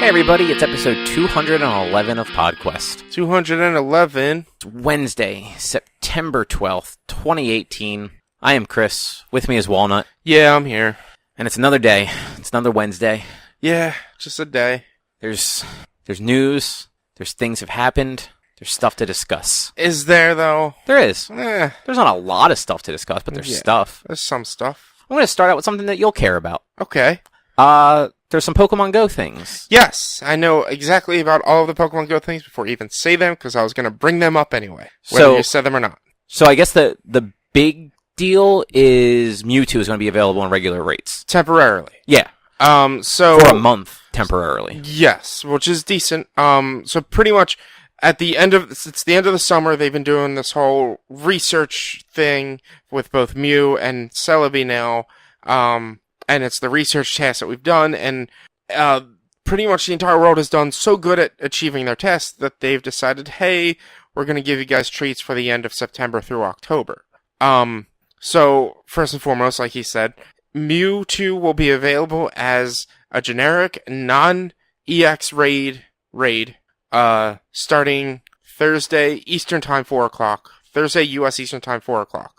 Hey everybody, it's episode 211 of PodQuest. 211. It's Wednesday, September 12th, 2018. I am Chris. With me is Walnut. Yeah, I'm here. And it's another day. It's another Wednesday. Yeah, just a day. There's news. There's things have happened. There's stuff to discuss. Is there, though? There is. There's There's not a lot of stuff to discuss, but there's stuff. There's some stuff. I'm going to start out with something that you'll care about. Okay. There's some Pokemon Go things. Yes, I know exactly about all of the Pokemon Go things before I even say them, because I was going to bring them up anyway, whether you said them or not. So I guess the big deal is Mewtwo is going to be available on regular rates. Temporarily. Yeah. So for a month, temporarily. Yes, which is decent. So pretty much it's the end of the summer, they've been doing this whole research thing with both Mew and Celebi now. And it's the research tasks that we've done, and pretty much the entire world has done so good at achieving their tests that they've decided, hey, we're going to give you guys treats for the end of September through October. So, first and foremost, like he said, Mewtwo will be available as a generic, non-EX raid, starting Thursday, Eastern Time, 4 o'clock. Thursday, U.S. Eastern Time, 4 o'clock.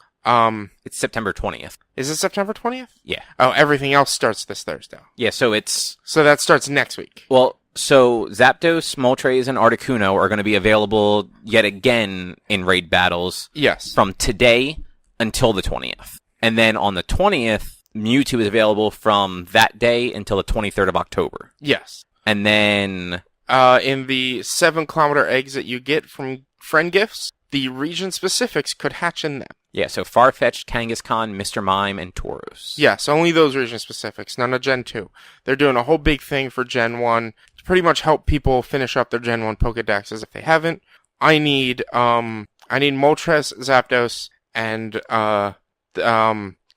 It's September 20th. Is it September 20th? Yeah. Oh, everything else starts this Thursday. Yeah, so that starts next week. Well, so Zapdos, Moltres, and Articuno are going to be available yet again in raid battles. Yes. From today until the 20th. And then on the 20th, Mewtwo is available from that day until the 23rd of October. Yes. And then in the 7-kilometer eggs that you get from friend gifts, the region specifics could hatch in them. Yeah, so Farfetch'd, Kangaskhan, Mr. Mime, and Tauros. Yes, only those region specifics, none of Gen 2. They're doing a whole big thing for Gen 1 to pretty much help people finish up their Gen 1 Pokedexes if they haven't. I need Moltres, Zapdos, and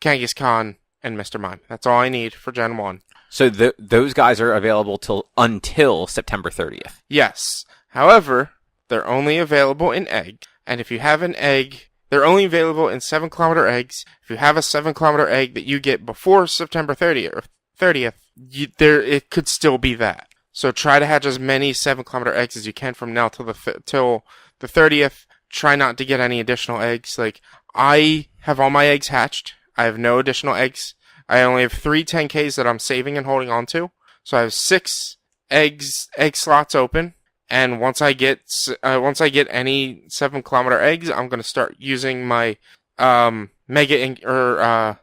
Kangaskhan and Mr. Mime. That's all I need for Gen 1. So those guys are available until September 30th. Yes. However, they're only available in egg. And if you have an egg, they're only available in 7-kilometer eggs. If you have a 7-kilometer egg that you get before September 30th, it could still be that. So try to hatch as many 7-kilometer eggs as you can from now till the 30th. Try not to get any additional eggs. Like, I have all my eggs hatched. I have no additional eggs. I only have 3 10Ks that I'm saving and holding on to. So I have 6 egg slots open. And once I get any 7-kilometer eggs, I'm going to start using my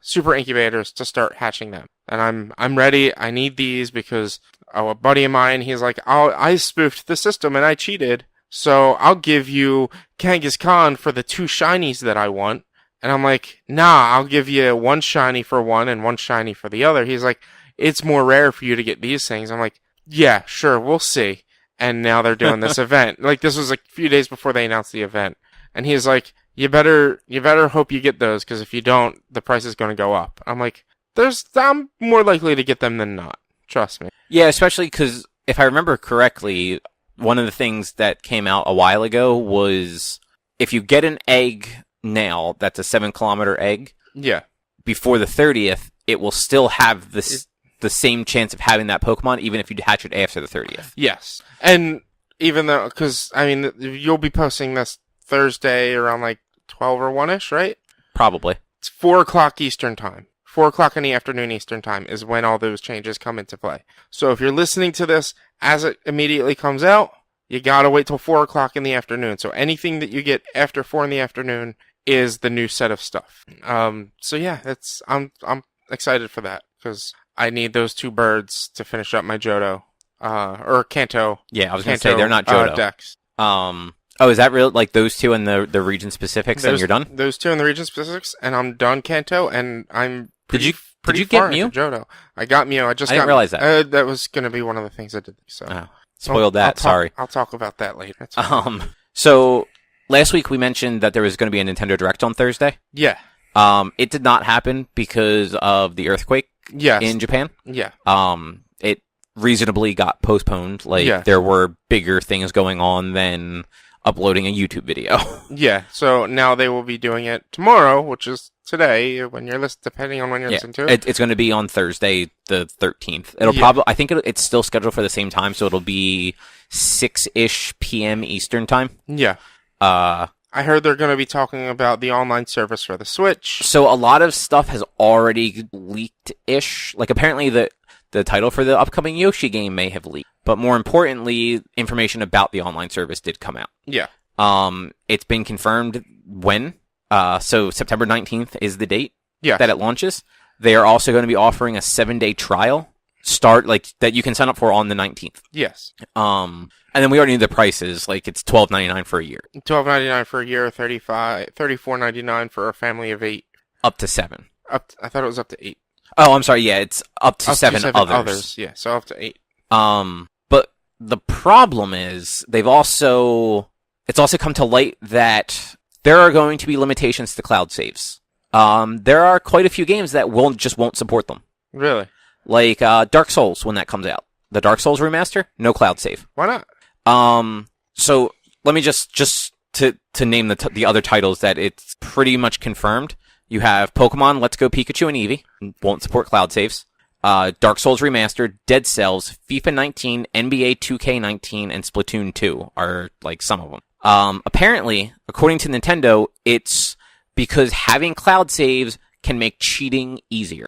super incubators to start hatching them. And I'm ready. I need these because a buddy of mine, he's like, I spoofed the system and I cheated, so I'll give you Kangaskhan for the 2 shinies that I want. And I'm like, nah, I'll give you 1 shiny for one and 1 shiny for the other. He's like, it's more rare for you to get these things. I'm like, yeah, sure, we'll see. And now they're doing this event. Like, this was a few days before they announced the event. And he's like, you better hope you get those, because if you don't, the price is going to go up. I'm like, I'm more likely to get them than not. Trust me. Yeah, especially because, if I remember correctly, one of the things that came out a while ago was, if you get an egg now, that's a 7-kilometer egg. Yeah. Before the 30th, it will still have the same chance of having that Pokemon, even if you hatch it after the 30th. Yes. And even though, because, I mean, you'll be posting this Thursday around like 12 or 1-ish, right? Probably. It's 4 o'clock Eastern Time. 4 o'clock in the afternoon Eastern Time is when all those changes come into play. So if you're listening to this as it immediately comes out, you gotta wait till 4 o'clock in the afternoon. So anything that you get after 4 in the afternoon is the new set of stuff. So yeah, I'm excited for that, because I need those 2 birds to finish up my Johto, or Kanto. Yeah, I was going to say, they're not Johto. Decks. Is that real? Like, those 2 in the region specifics, and you're done? Those 2 in the region specifics, and I'm done Kanto, and I'm Did you far get Mew? into Johto. I got Mew. I didn't realize that. That was going to be one of the things I did. So spoiled that. Sorry. I'll talk about that later. So last week we mentioned that there was going to be a Nintendo Direct on Thursday. Yeah. It did not happen because of the earthquake. Yes. In Japan. Yeah. It reasonably got postponed. Like, there were bigger things going on than uploading a YouTube video. Yeah. So now they will be doing it tomorrow, which is today, when you're depending on when you're listening to it. It's going to be on Thursday, the 13th. It'll I think it's still scheduled for the same time, so it'll be 6-ish p.m. Eastern time. Yeah. I heard they're going to be talking about the online service for the Switch. So a lot of stuff has already leaked-ish. Like, apparently the title for the upcoming Yoshi game may have leaked. But more importantly, information about the online service did come out. Yeah. It's been confirmed when. So September 19th is the date that it launches. They are also going to be offering a 7-day trial that you can sign up for on the 19th. Yes. And then we already knew the prices. Like, it's $12.99 for a year. $12.99 for a year, $34.99 for a family of 8. Up to 7. I thought it was up to 8. Oh, I'm sorry. Yeah, it's up to 7 others. Yeah, so up to 8. But the problem is it's also come to light that there are going to be limitations to cloud saves. There are quite a few games that won't support them. Really? Like Dark Souls when that comes out. The Dark Souls remaster, no cloud save. Why not? So let me just to name the other titles that it's pretty much confirmed. You have Pokemon Let's Go Pikachu and Eevee, won't support cloud saves. Dark Souls Remastered, Dead Cells, FIFA 19, NBA 2K19, and Splatoon 2 are like some of them. Apparently, according to Nintendo, it's because having cloud saves can make cheating easier.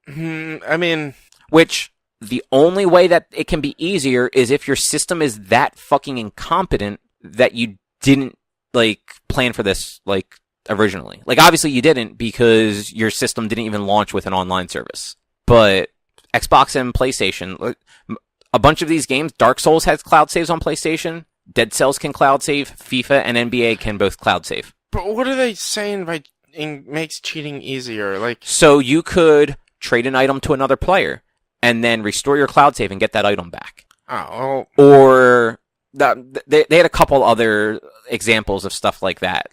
Which, the only way that it can be easier is if your system is that fucking incompetent that you didn't, plan for this, originally. Obviously you didn't because your system didn't even launch with an online service. But Xbox and PlayStation, a bunch of these games, Dark Souls has cloud saves on PlayStation, Dead Cells can cloud save, FIFA and NBA can both cloud save. But what are they saying by makes cheating easier? So you could trade an item to another player and then restore your cloud save and get that item back. Oh. Or they had a couple other examples of stuff like that,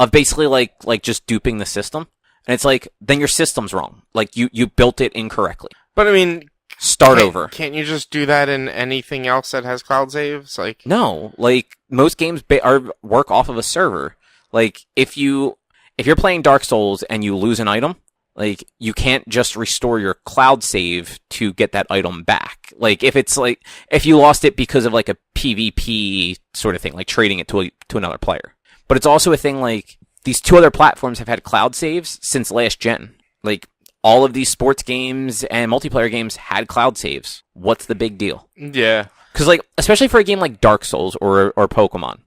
of basically just duping the system. And it's then your system's wrong. You built it incorrectly. But start over. Can't you just do that in anything else that has cloud saves? No, most games work off of a server. If you're playing Dark Souls and you lose an item, you can't just restore your cloud save to get that item back. If you lost it because of a PvP sort of thing, trading it to another player. But it's also a thing these two other platforms have had cloud saves since last gen. All of these sports games and multiplayer games had cloud saves. What's the big deal? Yeah. Because especially for a game like Dark Souls or Pokemon.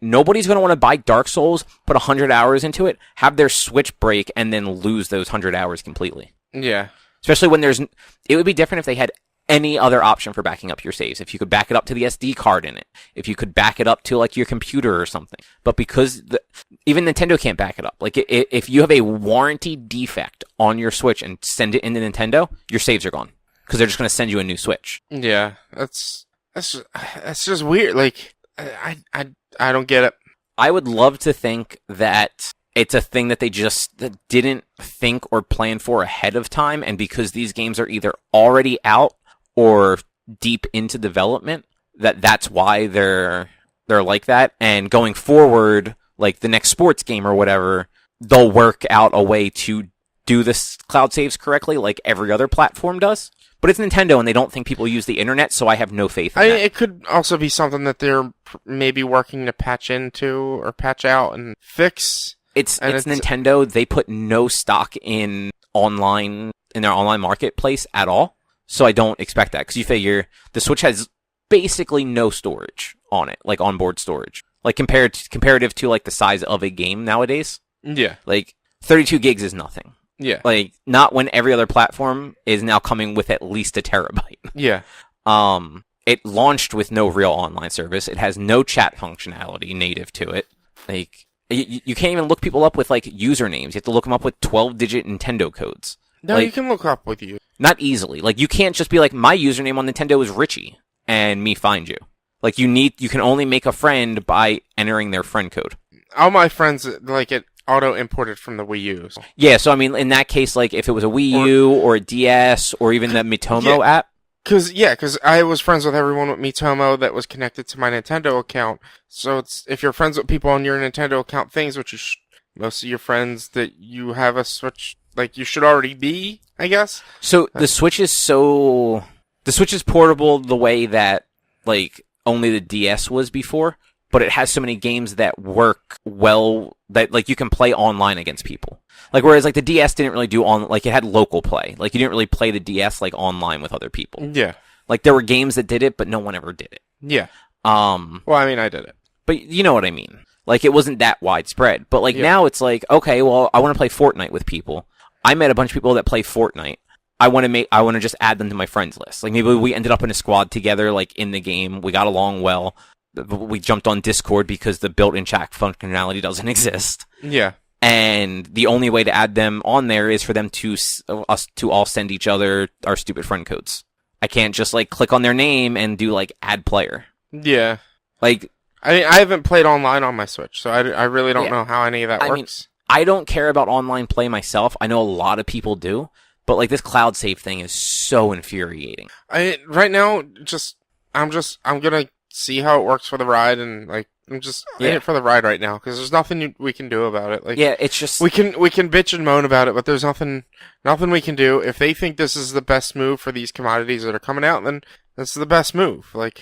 Nobody's going to want to buy Dark Souls, put 100 hours into it, have their Switch break, and then lose those 100 hours completely. Yeah. Especially when it would be different if they had any other option for backing up your saves. If you could back it up to the SD card in it. If you could back it up to your computer or something. But because even Nintendo can't back it up. If you have a warranty defect on your Switch and send it into Nintendo, your saves are gone. Because they're just going to send you a new Switch. Yeah. That's just weird. I don't get it. I would love to think that it's a thing that they just didn't think or plan for ahead of time, and because these games are either already out or deep into development, that's why they're like that. And going forward, the next sports game or whatever, they'll work out a way to do this cloud saves correctly, like every other platform does. But it's Nintendo, and they don't think people use the internet, so I have no faith in that. It could also be something that they're maybe working to patch into or patch out and fix. It's Nintendo. They put no stock in their online marketplace at all, so I don't expect that. Because you figure the Switch has basically no storage on it, onboard storage, comparative to the size of a game nowadays. Yeah, 32 gigs is nothing. Yeah. Not when every other platform is now coming with at least a terabyte. Yeah. It launched with no real online service. It has no chat functionality native to it. You can't even look people up with, usernames. You have to look them up with 12-digit Nintendo codes. No, you can look up with you. Not easily. You can't just be my username on Nintendo is Richie, and me find you. You can only make a friend by entering their friend code. All my friends, it auto-imported from the Wii U. Yeah, so in that case, if it was a Wii U or a DS or even the Miitomo app. Because I was friends with everyone with Miitomo that was connected to my Nintendo account. So if you're friends with people on your Nintendo account things, which most of your friends that you have a Switch, like, you should already be, I guess. So the Switch is portable the way that, like, only the DS was before, but it has so many games that work well that, like, you can play online against people. Like, whereas, like, the DS didn't really do like, it had local play. Like, you didn't really play the DS, like, online with other people. Yeah. Like, there were games that did it, but no one ever did it. Yeah. Well, I mean, I did it. But you know what I mean. Like, it wasn't that widespread. But, like, now it's like, okay, well, I want to play Fortnite with people. I met a bunch of people that play Fortnite. I want to just add them to my friends list. Like, maybe we ended up in a squad together, like, in the game. We got along well. We jumped on Discord because the built-in chat functionality doesn't exist. Yeah. And the only way to add them on there is for them to us to all send each other our stupid friend codes. I can't just, like, click on their name and do, like, add player. Yeah. Like, I mean, I haven't played online on my Switch, so I really don't know how any of that works. Mean, I don't care about online play myself. I know a lot of people do, but, like, this cloud save thing is so infuriating. Right now, I'm gonna see how it works for the ride, and, like, I'm just in it for the ride right now, because there's nothing we can do about it. Like, yeah, it's just... We can bitch and moan about it, but there's nothing we can do. If they think this is the best move for these commodities that are coming out, then that's the best move. Like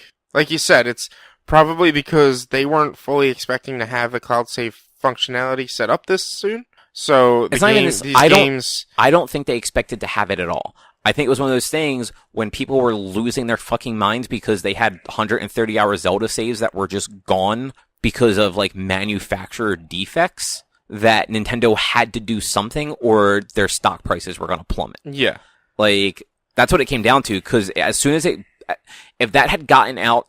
you said, it's probably because they weren't fully expecting to have the cloud save functionality set up this soon. So I don't think they expected to have it at all. I think it was one of those things when people were losing their fucking minds because they had 130-hour Zelda saves that were just gone because of, like, manufacturer defects, that Nintendo had to do something or their stock prices were going to plummet. Yeah. Like, that's what it came down to, because as soon as if that had gotten out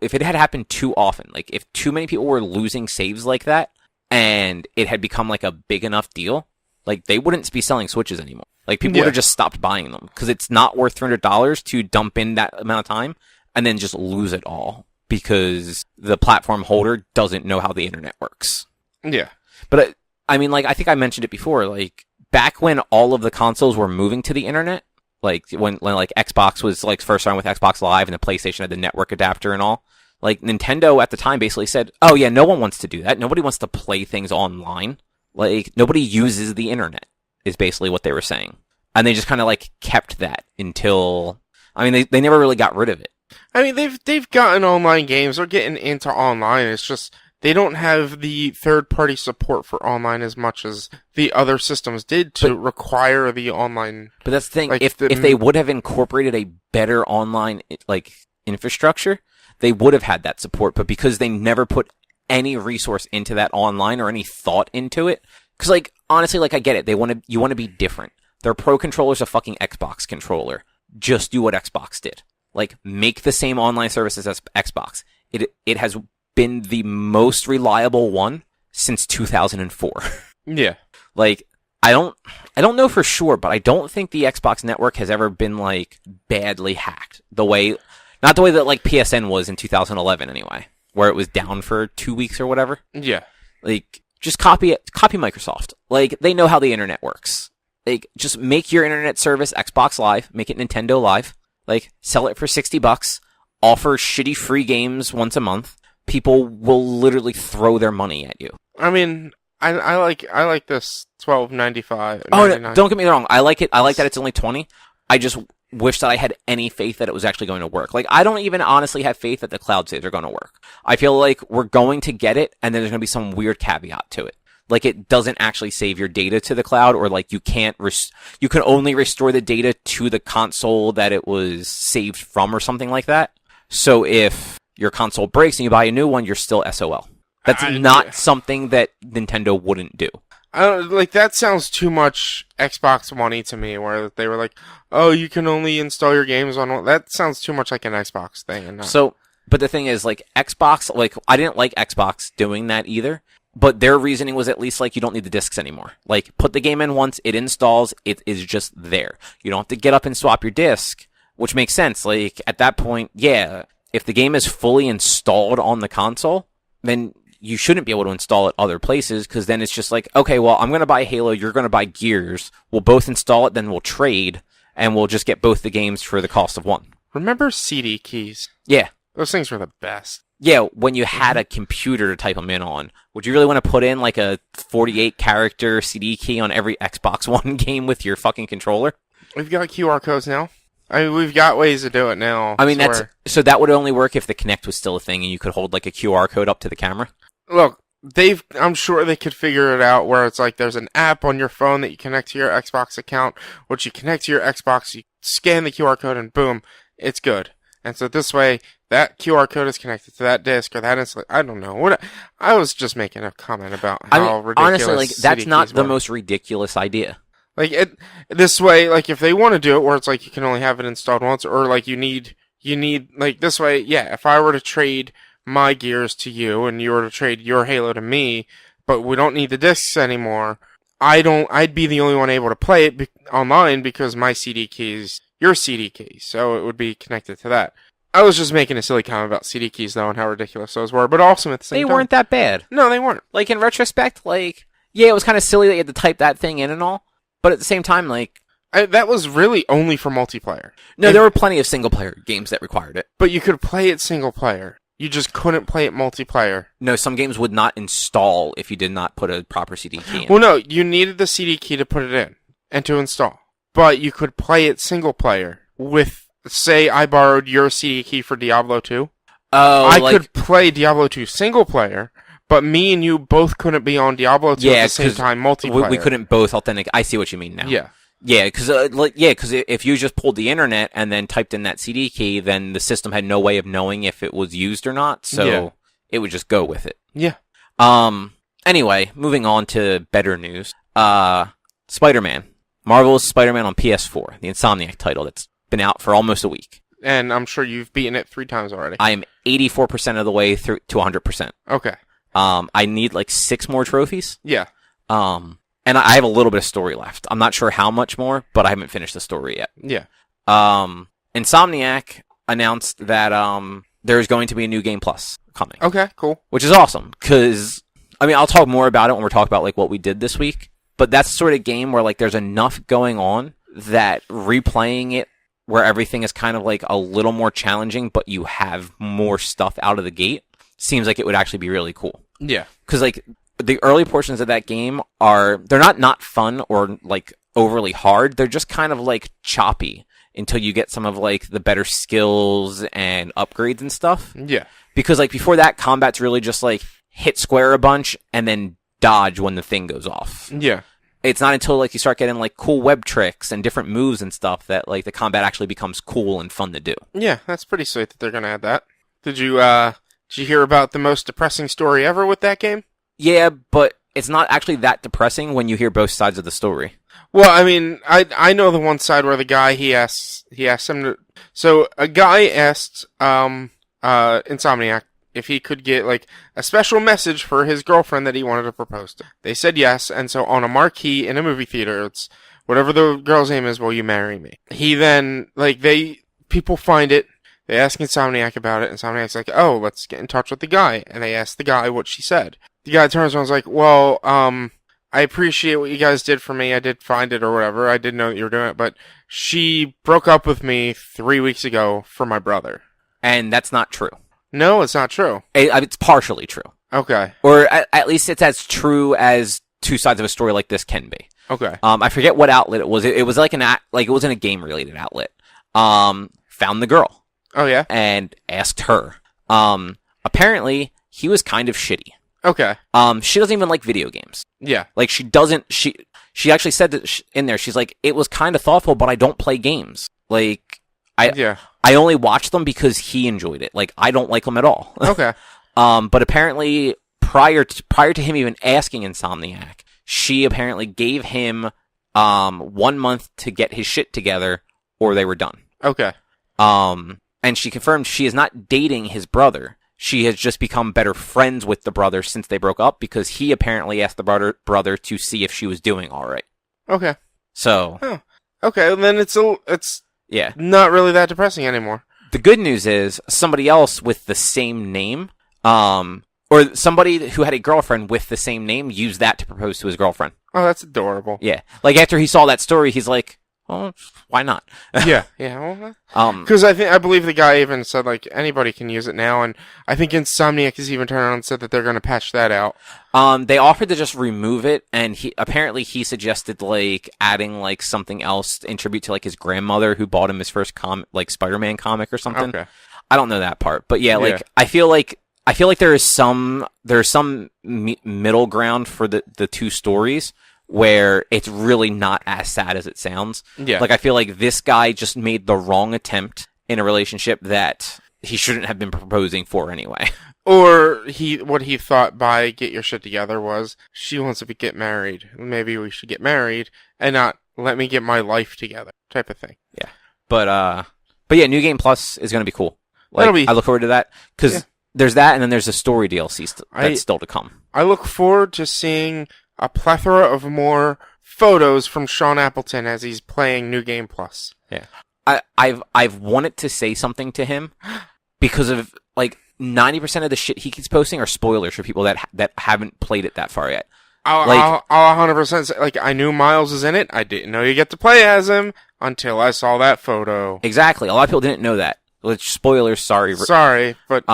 if it had happened too often, like, if too many people were losing saves like that, and it had become, like, a big enough deal, like, they wouldn't be selling Switches anymore. Like, people would have just stopped buying them, because it's not worth $300 to dump in that amount of time and then just lose it all because the platform holder doesn't know how the internet works. Yeah. But, I mean, like, I think I mentioned it before, like, back when all of the consoles were moving to the internet, like, when like, Xbox was, like, first starting with Xbox Live and the PlayStation had the network adapter and all, like, Nintendo at the time basically said, oh, yeah, no one wants to do that. Nobody wants to play things online. Like, nobody uses the internet, is basically what they were saying. And they just kind of, like, kept that until... I mean, they never really got rid of it. I mean, they've gotten online games. They're getting into online. It's just they don't have the third-party support for online as much as the other systems did to require the online... But that's the thing. Like, if they would have incorporated a better online, like, infrastructure, they would have had that support. But because they never put any resource into that online or any thought into it... Because, like, honestly, like, I get it. You want to be different. Their Pro Controller's a fucking Xbox controller. Just do what Xbox did. Like, make the same online services as Xbox. It has been the most reliable one since 2004. Yeah. Like, I don't know for sure, but I don't think the Xbox network has ever been, like, badly hacked. Not the way that, like, PSN was in 2011 anyway, where it was down for 2 weeks or whatever. Yeah. Like, just copy Microsoft. Like, they know how the internet works. Like, just make your internet service Xbox Live, make it Nintendo Live, like, sell it for $60, offer shitty free games once a month. People will literally throw their money at you. I mean, I like this $12.95. Oh, no, don't get me wrong. I like it. I like that it's only $20. I just wish that I had any faith that it was actually going to work. Like, I don't even honestly have faith that the cloud saves are going to work. I feel like we're going to get it, and then there's going to be some weird caveat to it. Like, it doesn't actually save your data to the cloud, or, like, you can only restore the data to the console that it was saved from or something like that. So if your console breaks and you buy a new one, you're still SOL. That's not something that Nintendo wouldn't do. Like, that sounds too much Xbox One-y to me, where they were like, oh, you can only install your games on one. That sounds too much like an Xbox thing. And not... But the thing is, like, Xbox, like, I didn't like Xbox doing that either. But their reasoning was at least, like, you don't need the discs anymore. Like, put the game in once, it installs, it is just there. You don't have to get up and swap your disc, which makes sense. Like, at that point, yeah, if the game is fully installed on the console, then you shouldn't be able to install it other places, because then it's just like, okay, well, I'm going to buy Halo, you're going to buy Gears, we'll both install it, then we'll trade, and we'll just get both the games for the cost of one. Remember CD keys? Yeah. Those things were the best. Yeah, when you had a computer to type them in on, would you really want to put in like a 48-character CD key on every Xbox One game with your fucking controller? We've got QR codes now. I mean, we've got ways to do it now. I mean, so that would only work if the Kinect was still a thing and you could hold like a QR code up to the camera? Look, I'm sure they could figure it out where it's like there's an app on your phone that you connect to your Xbox account, which you connect to your Xbox, you scan the QR code, and boom, it's good. And so this way, that QR code is connected to that disc or that installation. I don't know. I was just making a comment about how ridiculous honestly, like, that's CD not keys the were. most ridiculous idea. Like, this way, like, if they want to do it where it's like you can only have it installed once, or like you need, like, this way, yeah, if I were to trade my Gears to you and you were to trade your Halo to me, but we don't need the discs anymore, I'd be the only one able to play it online because my CD key is your CD key, so it would be connected to that. I was just making a silly comment about CD keys, though, and how ridiculous those were, but also at the same time. They weren't that bad. No, they weren't. Like, in retrospect, like, yeah, it was kind of silly that you had to type that thing in and all, but at the same time, like... that was really only for multiplayer. No, there were plenty of single-player games that required it. But you could play it single-player. You just couldn't play it multiplayer. No, some games would not install if you did not put a proper CD key in. Well, no, you needed the CD key to put it in and to install. But you could play it single-player with... Say I borrowed your CD key for Diablo 2. Oh, I could play Diablo 2 single player, but me and you both couldn't be on Diablo 2 at the same time multiplayer. We couldn't both authentic. I see what you mean now. Yeah. Yeah, because if you just pulled the internet and then typed in that CD key, then the system had no way of knowing if it was used or not, so it would just go with it. Yeah. Anyway, moving on to better news. Spider-Man. Marvel's Spider-Man on PS4, the Insomniac title that's been out for almost a week. And I'm sure you've beaten it 3 times already. I am 84% of the way through to 100%. Okay. I need like 6 more trophies. Yeah. And I have a little bit of story left. I'm not sure how much more, but I haven't finished the story yet. Yeah. Insomniac announced that there's going to be a new Game Plus coming. Okay, cool. Which is awesome, because, I mean, I'll talk more about it when we're talking about like what we did this week, but that's the sort of game where like there's enough going on that replaying it where everything is kind of like a little more challenging, but you have more stuff out of the gate, seems like it would actually be really cool. Yeah. Because like the early portions of that game they're not fun or like overly hard. They're just kind of like choppy until you get some of like the better skills and upgrades and stuff. Yeah. Because like before that, combat's really just like hit square a bunch and then dodge when the thing goes off. Yeah. It's not until like you start getting like cool web tricks and different moves and stuff that like the combat actually becomes cool and fun to do. Yeah, that's pretty sweet that they're gonna add that. Did you hear about the most depressing story ever with that game? Yeah, but it's not actually that depressing when you hear both sides of the story. Well, I mean, I know the one side where the guy he asked him to. So a guy asked Insomniac if he could get like a special message for his girlfriend that he wanted to propose to. They said yes, and so on a marquee in a movie theater, it's whatever the girl's name is, will you marry me? He then, like, people find it, they ask Insomniac about it, Insomniac's like, oh, let's get in touch with the guy, and they ask the guy what she said. The guy turns around and is like, well, I appreciate what you guys did for me, I did find it or whatever, I didn't know that you were doing it, but she broke up with me 3 weeks ago for my brother. And that's not true. No, it's not true. It's partially true. Okay. Or at least it's as true as two sides of a story like this can be. Okay. I forget what outlet it was. It was like it wasn't a game related outlet. Found the girl. Oh yeah. And asked her. Apparently he was kind of shitty. Okay. She doesn't even like video games. Yeah. Like she actually said that in there. She's like, it was kind of thoughtful, but I don't play games. Like I only watch them because he enjoyed it. Like, I don't like them at all. Okay. But apparently, prior to him even asking Insomniac, she apparently gave him 1 month to get his shit together, or they were done. Okay. And she confirmed she is not dating his brother. She has just become better friends with the brother since they broke up, because he apparently asked the brother to see if she was doing all right. Okay. So. Huh. Okay, then it's yeah, not really that depressing anymore. The good news is somebody else with the same name, or somebody who had a girlfriend with the same name used that to propose to his girlfriend. Oh, that's adorable. Yeah. Like after he saw that story, he's like, Well, why not? Yeah. Because I believe the guy even said like anybody can use it now, and I think Insomniac has even turned around and said that they're going to patch that out. They offered to just remove it, and he suggested like adding like something else in tribute to like his grandmother who bought him his first Spider-Man comic or something. Okay. I don't know that part, but yeah, like I feel like there is some middle ground for the two stories where it's really not as sad as it sounds. Yeah. Like I feel like this guy just made the wrong attempt in a relationship that he shouldn't have been proposing for anyway. Or what he thought by get your shit together was she wants to get married. Maybe we should get married and not let me get my life together type of thing. Yeah. But yeah, New Game Plus is going to be cool. Like, I look forward to that because there's that, and then there's a story DLC that's still to come. I look forward to seeing a plethora of more photos from Sean Appleton as he's playing New Game Plus. Yeah, I've wanted to say something to him because of like 90% of the shit he keeps posting are spoilers for people that haven't played it that far yet. I'll 100% say, like, I knew Miles is in it. I didn't know you get to play as him until I saw that photo. Exactly. A lot of people didn't know that. Which, spoilers, sorry. Sorry, but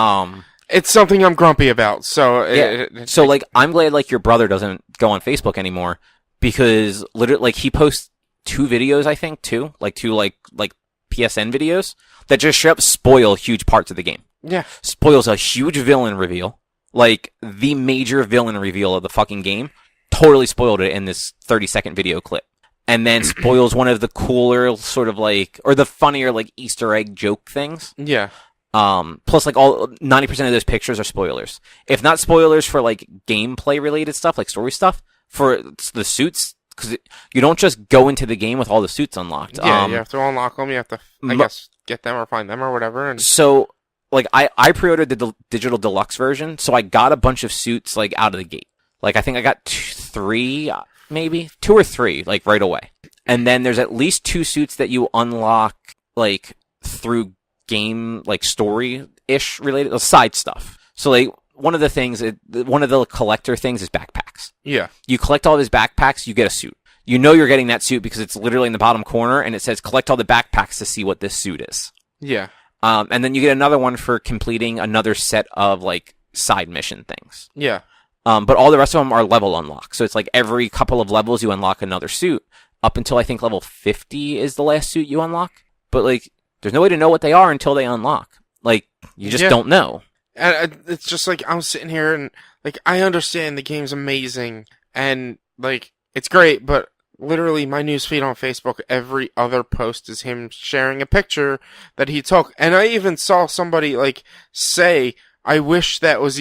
it's something I'm grumpy about. So so like I'm glad like your brother doesn't go on Facebook anymore because literally like he posts 2 videos, I think, two PSN videos that just straight up spoil huge parts of the game. Yeah. Spoils a huge villain reveal. Like the major villain reveal of the fucking game. Totally spoiled it in this 30-second video clip. And then spoils one of the cooler sort of like, or the funnier like Easter egg joke things. Yeah. Plus like all 90% of those pictures are spoilers. If not spoilers for like gameplay related stuff, like story stuff, for the suits, because you don't just go into the game with all the suits unlocked. Yeah, you have to unlock them. You have to, I guess, get them or find them or whatever. And so, like, I pre-ordered the digital deluxe version, so I got a bunch of suits like out of the gate. Like, I think I got 3. Maybe 2 or 3, like right away. And then there's at least 2 suits that you unlock, like through game, like story-ish related, side stuff. So like one of the collector things is backpacks. Yeah. You collect all these backpacks, you get a suit. You know you're getting that suit because it's literally in the bottom corner and it says collect all the backpacks to see what this suit is. Yeah. And then you get another one for completing another set of like side mission things. Yeah. But all the rest of them are level unlock. So it's like every couple of levels you unlock another suit up until I think level 50 is the last suit you unlock. But like, there's no way to know what they are until they unlock. Like, you just don't know. And it's just like, I'm sitting here and like, I understand the game's amazing and like, it's great, but literally my newsfeed on Facebook, every other post is him sharing a picture that he took. And I even saw somebody like say, I wish that was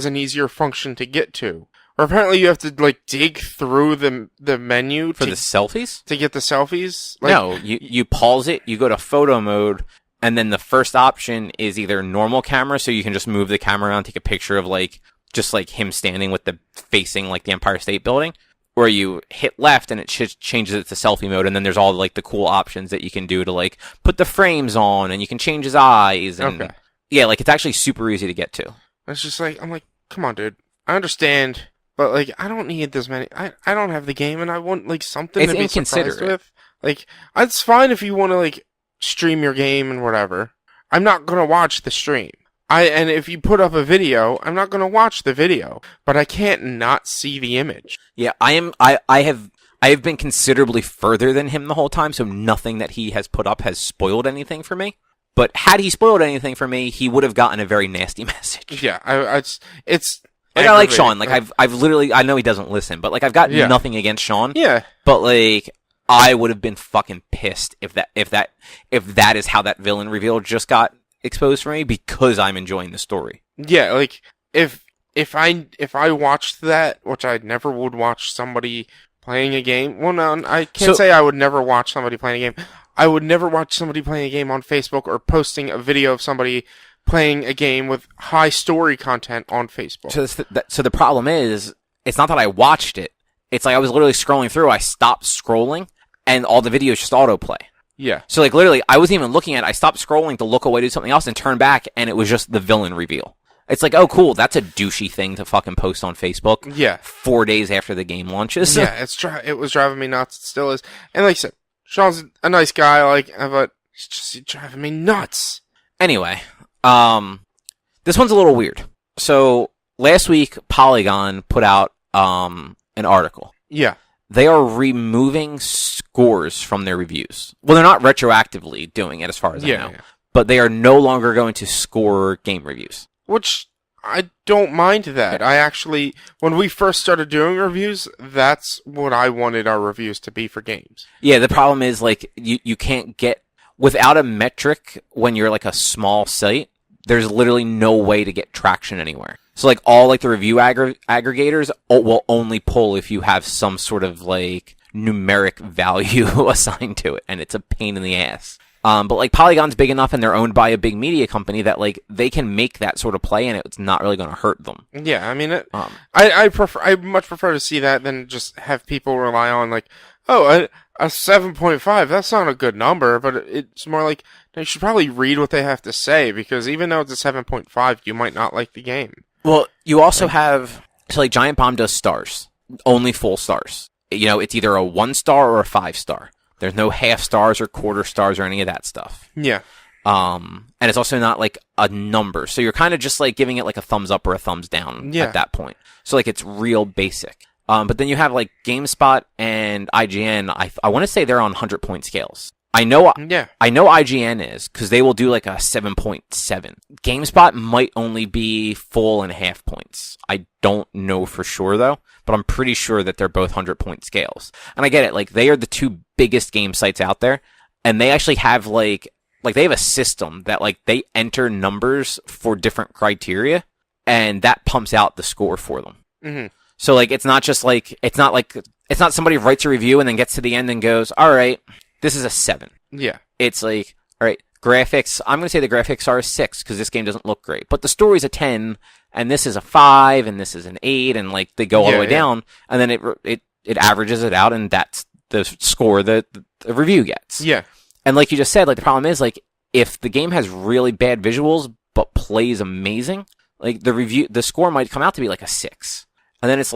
an easier function to get to. Or apparently you have to like dig through the menu for the selfies to get the selfies. Like, no, you pause it, you go to photo mode, and then the first option is either normal camera, so you can just move the camera around, take a picture of like just like him standing with the facing like the Empire State Building, or you hit left and it changes it to selfie mode, and then there's all like the cool options that you can do to like put the frames on, and you can change his eyes and. Okay. Yeah, like, it's actually super easy to get to. It's just like, I'm like, come on, dude. I understand, but, like, I don't need this many. I don't have the game, and I want, like, something to be surprised with. Like, it's fine if you want to, like, stream your game and whatever. I'm not going to watch the stream. And if you put up a video, I'm not going to watch the video. But I can't not see the image. Yeah, I have been considerably further than him the whole time, so nothing that he has put up has spoiled anything for me. But had he spoiled anything for me, he would have gotten a very nasty message. Yeah, it's like I like Sean. Like I've literally, I know he doesn't listen, but like I've got nothing against Sean. Yeah. But like I would have been fucking pissed if that is how that villain reveal just got exposed for me because I'm enjoying the story. Yeah, like if I watched that, which I never would watch somebody playing a game. Well, no, I can't say I would never watch somebody playing a game. I would never watch somebody playing a game on Facebook or posting a video of somebody playing a game with high story content on Facebook. So the problem is, it's not that I watched it. It's like I was literally scrolling through. I stopped scrolling, and all the videos just autoplay. Yeah. So like literally, I wasn't even looking at it. I stopped scrolling to look away to do something else and turn back, and it was just the villain reveal. It's like, oh, cool. That's a douchey thing to fucking post on Facebook. Yeah. 4 days after the game launches. Yeah, it was driving me nuts. It still is. And like I said, Sean's a nice guy, but he's driving me nuts. Anyway, this one's a little weird. So last week, Polygon put out an article. Yeah. They are removing scores from their reviews. Well, they're not retroactively doing it, as far as I know. Yeah. But they are no longer going to score game reviews. Which, I don't mind that. I actually, when we first started doing reviews, that's what I wanted our reviews to be for games. Yeah, the problem is, you can't get, without a metric, when you're, a small site, there's literally no way to get traction anywhere. So, all, the review aggregators will only pull if you have some sort of, numeric value assigned to it, and it's a pain in the ass. But Polygon's big enough and they're owned by a big media company that they can make that sort of play and it's not really going to hurt them. Yeah, I mean, I much prefer to see that than just have people rely on a 7.5. That's not a good number, but it's more like they should probably read what they have to say, because even though it's a 7.5, you might not like the game. Well, you also have Giant Bomb does stars, only full stars. It's either a 1-star or a 5-star. There's no half stars or quarter stars or any of that stuff. Yeah. And it's also not a number. So you're kind of just giving it a thumbs up or a thumbs down at that point. So it's real basic. But then you have GameSpot and IGN. I want to say they're on 100-point scales. I know IGN is, because they will do a 7.7. GameSpot might only be full and half points. I don't know for sure though, but I'm pretty sure that they're both 100-point scales. And I get it, they are the two biggest game sites out there, and they actually have they have a system that they enter numbers for different criteria, and that pumps out the score for them. Mm-hmm. So it's not just it's not somebody writes a review and then gets to the end and goes, all right, this is a 7. Yeah. It's all right, graphics, I'm going to say the graphics are a 6 because this game doesn't look great. But the story's a 10, and this is a 5, and this is an 8, and they go all the way down, and then it averages it out, and that's the score that the review gets. Yeah. And like you just said, the problem is, if the game has really bad visuals but plays amazing, the score might come out to be a 6. And then it's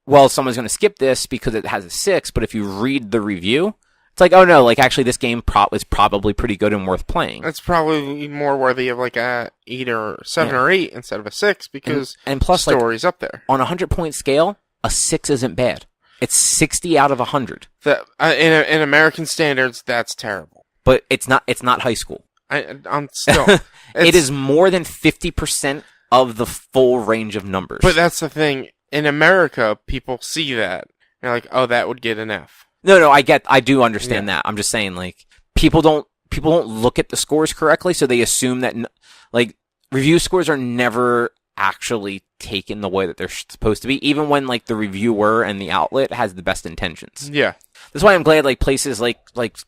well, someone's going to skip this because it has a 6, but if you read the review, it's oh no, actually this game is probably pretty good and worth playing. It's probably more worthy of a 8 or 7 or 8 instead of a 6 because and plus story's up there. On a 100-point scale, a 6 isn't bad. It's 60 out of 100. In American standards, that's terrible. But it's not high school. I'm still. It is more than 50% of the full range of numbers. But that's the thing. In America, people see that. They're oh, that would get an F. No, I do understand that. I'm just saying, people don't look at the scores correctly, so they assume that, review scores are never actually taken the way that they're supposed to be, even when, the reviewer and the outlet has the best intentions. Yeah. That's why I'm glad, places like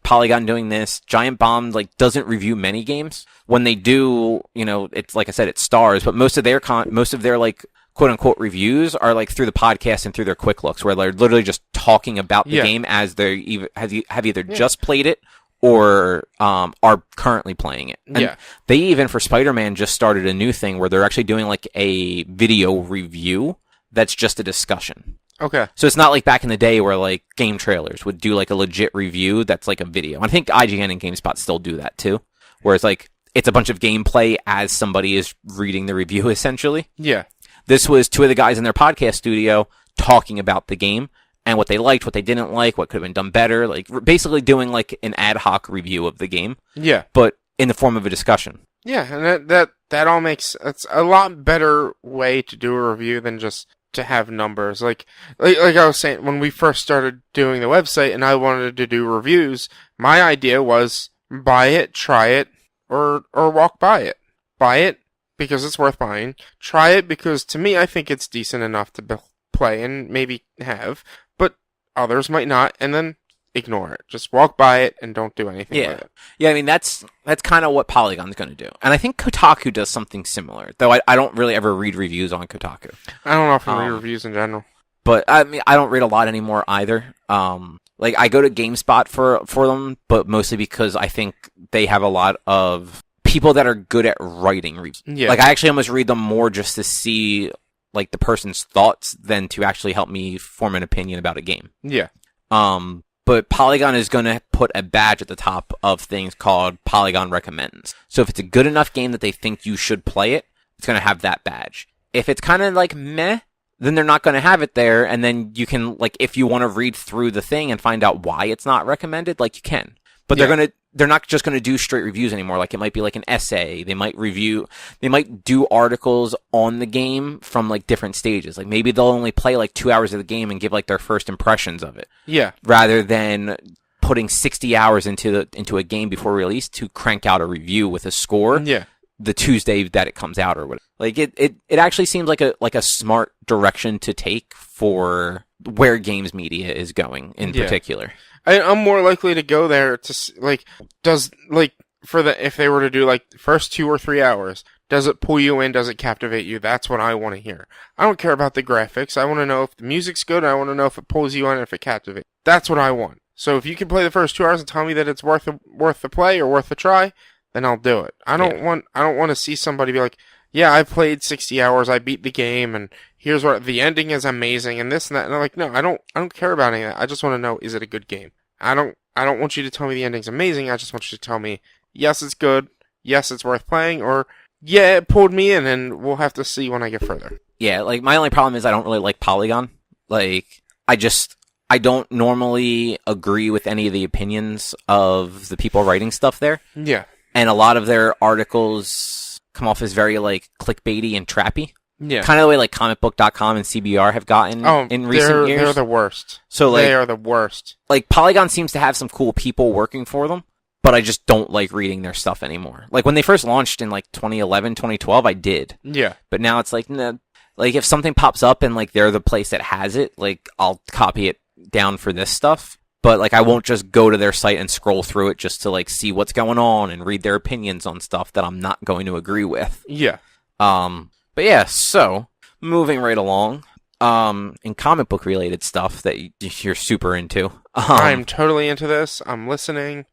Polygon doing this. Giant Bomb, doesn't review many games. When they do, it's, like I said, it's stars, but most of their quote-unquote reviews are through the podcast and through their quick looks, where they're literally just talking about the game as they have either just played it or are currently playing it. And they even, for Spider-Man, just started a new thing where they're actually doing a video review that's just a discussion. Okay. So it's not back in the day where game trailers would do a legit review that's a video. I think IGN and GameSpot still do that too, where it's a bunch of gameplay as somebody is reading the review essentially. Yeah. This was two of the guys in their podcast studio talking about the game and what they liked, what they didn't like, what could have been done better. Basically doing an ad hoc review of the game. Yeah. But in the form of a discussion. Yeah, and that all makes, it's a lot better way to do a review than just to have numbers. Like I was saying, when we first started doing the website and I wanted to do reviews, my idea was buy it, try it, or walk by it. Buy it because it's worth buying. Try it because, to me, I think it's decent enough to play and maybe have, but others might not, and then ignore it. Just walk by it and don't do anything with it. Yeah, I mean, that's kind of what Polygon's going to do. And I think Kotaku does something similar, though I don't really ever read reviews on Kotaku. I don't know if I read reviews in general. But, I mean, I don't read a lot anymore either. I go to GameSpot for them, but mostly because I think they have a lot of people that are good at writing reviews. Yeah. I actually almost read them more just to see, the person's thoughts than to actually help me form an opinion about a game. Yeah. but Polygon is going to put a badge at the top of things called Polygon Recommends. So if it's a good enough game that they think you should play it, it's going to have that badge. If it's kind of like meh, then they're not going to have it there, and then you can, like, if you want to read through the thing and find out why it's not recommended, like, you can. But they're not just going to do straight reviews anymore. Like, it might be like an essay. They might do articles on the game from, like, different stages. Like, maybe they'll only play, like, 2 hours of the game and give, like, their first impressions of it. Yeah. Rather than putting 60 hours into a game before release to crank out a review with a score. Yeah. The Tuesday that it comes out or whatever. Like, it actually seems like a smart direction to take for where games media is going in particular. I'm more likely to go there to, like, if they were to do, like, first 2 or 3 hours, does it pull you in? Does it captivate you? That's what I want to hear. I don't care about the graphics. I want to know if the music's good. I want to know if it pulls you in and if it captivates. That's what I want. So if you can play the first 2 hours and tell me that it's worth the play or worth the try, then I'll do it. I don't want to see somebody be like, yeah, I played 60 hours, I beat the game, and here's what the ending is amazing, and this and that. And I'm like, no, I don't care about any of that. I just want to know, is it a good game? I don't want you to tell me the ending's amazing. I just want you to tell me, yes, it's good, yes, it's worth playing, or yeah, it pulled me in, and we'll have to see when I get further. Yeah, like, my only problem is I don't really like Polygon. Like, I don't normally agree with any of the opinions of the people writing stuff there. Yeah. And a lot of their articles come off as very, like, clickbaity and trappy. Yeah. Kind of the way, like, comicbook.com and CBR have gotten in recent years. They're the worst. So, like, they are the worst. Like, Polygon seems to have some cool people working for them, but I just don't like reading their stuff anymore. Like, when they first launched in, like, 2011, 2012, I did. Yeah. But now it's like, nah, like, if something pops up and, like, they're the place that has it, like, I'll copy it down for this stuff. But, like, I won't just go to their site and scroll through it just to, like, see what's going on and read their opinions on stuff that I'm not going to agree with. Yeah. But yeah, so, moving right along, in comic book related stuff that you're super into. I'm totally into this. I'm listening.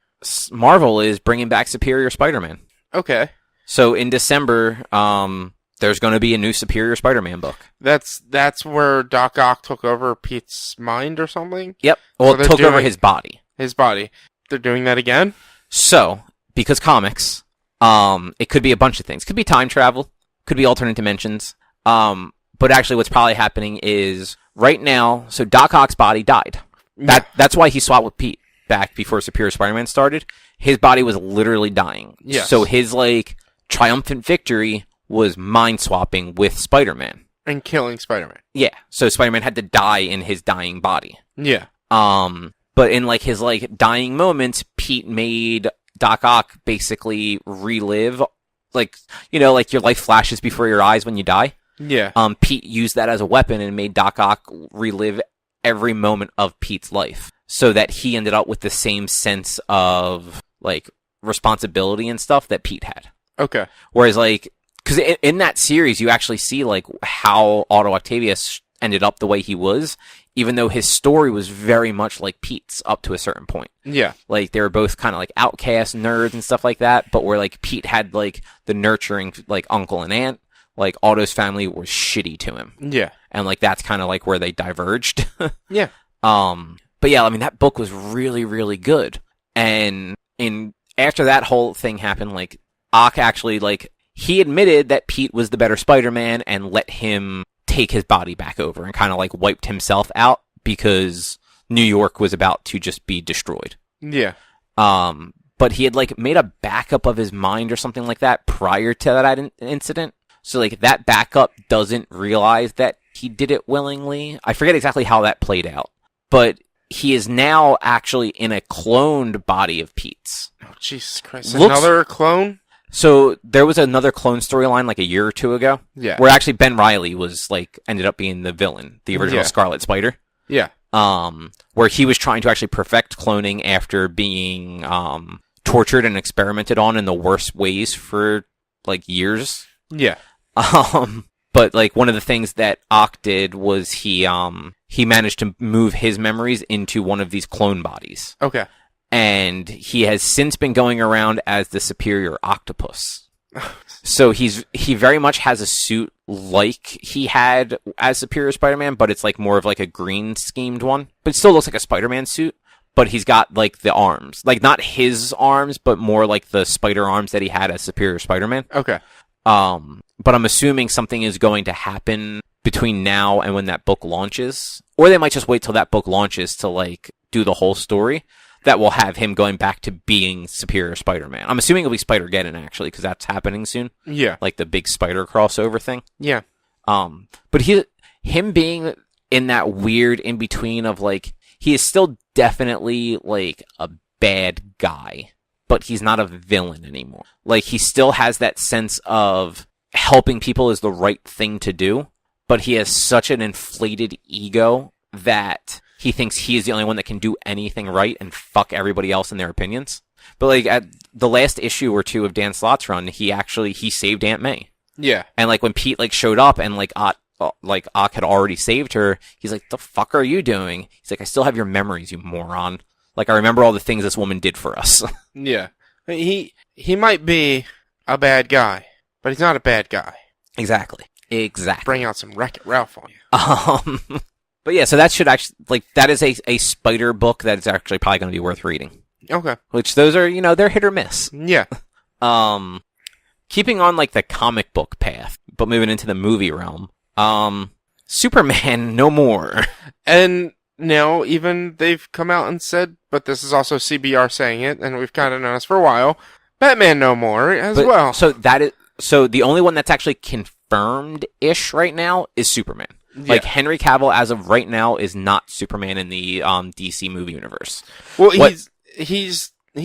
Marvel is bringing back Superior Spider-Man. Okay. So, in December, there's going to be a new Superior Spider-Man book. That's where Doc Ock took over Pete's mind or something? Yep. Well, it took over his body. His body. They're doing that again? So, because comics, it could be a bunch of things. Could be time travel. Could be alternate dimensions. But actually what's probably happening is, right now, so Doc Ock's body died. That's why he swapped with Pete back before Superior Spider-Man started. His body was literally dying. Yes. So his, like, triumphant victory was mind swapping with Spider-Man. And killing Spider-Man. Yeah. So Spider-Man had to die in his dying body. Yeah. But in, like, his, like, dying moments, Pete made Doc Ock basically relive, like, you know, like, your life flashes before your eyes when you die. Yeah. Pete used that as a weapon and made Doc Ock relive every moment of Pete's life, so that he ended up with the same sense of, like, responsibility and stuff that Pete had. Okay. Whereas, like, because in that series, you actually see, like, how Otto Octavius ended up the way he was, even though his story was very much like Pete's up to a certain point. Yeah. Like, they were both kind of, like, outcast nerds and stuff like that, but where, like, Pete had, like, the nurturing, like, uncle and aunt, like, Otto's family was shitty to him. Yeah. And, like, that's kind of, like, where they diverged. Yeah. But yeah, I mean, that book was really, really good. And after that whole thing happened, like, Ock actually, like, he admitted that Pete was the better Spider-Man and let him take his body back over and kind of, like, wiped himself out because New York was about to just be destroyed. Yeah. But he had, like, made a backup of his mind or something like that prior to that incident. So, like, that backup doesn't realize that he did it willingly. I forget exactly how that played out. But he is now actually in a cloned body of Pete's. Oh, Jesus Christ. Another clone? So, there was another clone storyline, like, a year or two ago. Yeah. Where actually Ben Reilly was, like, ended up being the villain. The original Scarlet Spider. Yeah. Where he was trying to actually perfect cloning after being, tortured and experimented on in the worst ways for, like, years. Yeah. But, like, one of the things that Ock did was he managed to move his memories into one of these clone bodies. Okay. And he has since been going around as the Superior Octopus. So he very much has a suit like he had as Superior Spider-Man, but it's, like, more of, like, a green schemed one. But it still looks like a Spider-Man suit. but he's got like the arms, like not his arms, but more like the spider arms that he had as Superior Spider-Man. Okay. But I'm assuming something is going to happen between now and when that book launches, or they might just wait till that book launches to like do the whole story that will have him going back to being Superior Spider-Man. I'm assuming it'll be Spider-Geddon actually, because that's happening soon. Yeah. Like the big spider crossover thing. Yeah. But him being in that weird in between of like, he is still definitely like a bad guy, but he's not a villain anymore. Like he still has that sense of helping people is the right thing to do, but he has such an inflated ego that he thinks he is the only one that can do anything right and fuck everybody else in their opinions. But like at the last issue or two of Dan Slott's run, he saved Aunt May. Yeah. And like when Pete like showed up and like Ock had already saved her, he's like, the fuck are you doing? He's like, I still have your memories, you moron. Like I remember all the things this woman did for us. Yeah. He might be a bad guy, but he's not a bad guy. Exactly. Bring out some Wreck-It Ralph on you. But yeah, so that should actually, like, that is a spider book that is actually probably going to be worth reading. Okay. Which those are, they're hit or miss. Yeah. Keeping on, like, the comic book path, but moving into the movie realm, Superman No More. And now even they've come out and said, but this is also CBR saying it, and we've kind of known this for a while, Batman No More as well. So the only one that's actually confirmed-ish right now is Superman. Yeah. Like, Henry Cavill, as of right now, is not Superman in the DC movie universe. Well, he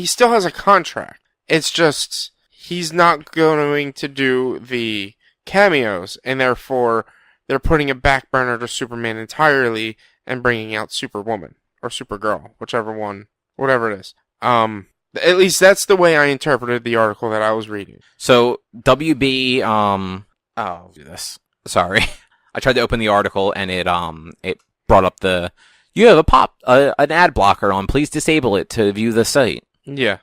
still has a contract. It's just, he's not going to do the cameos, and therefore, they're putting a back burner to Superman entirely and bringing out Superwoman, or Supergirl, whatever it is. At least that's the way I interpreted the article that I was reading. So, WB, I'll do this. Sorry. I tried to open the article and it brought up you have an ad blocker on, please disable it to view the site. Yeah.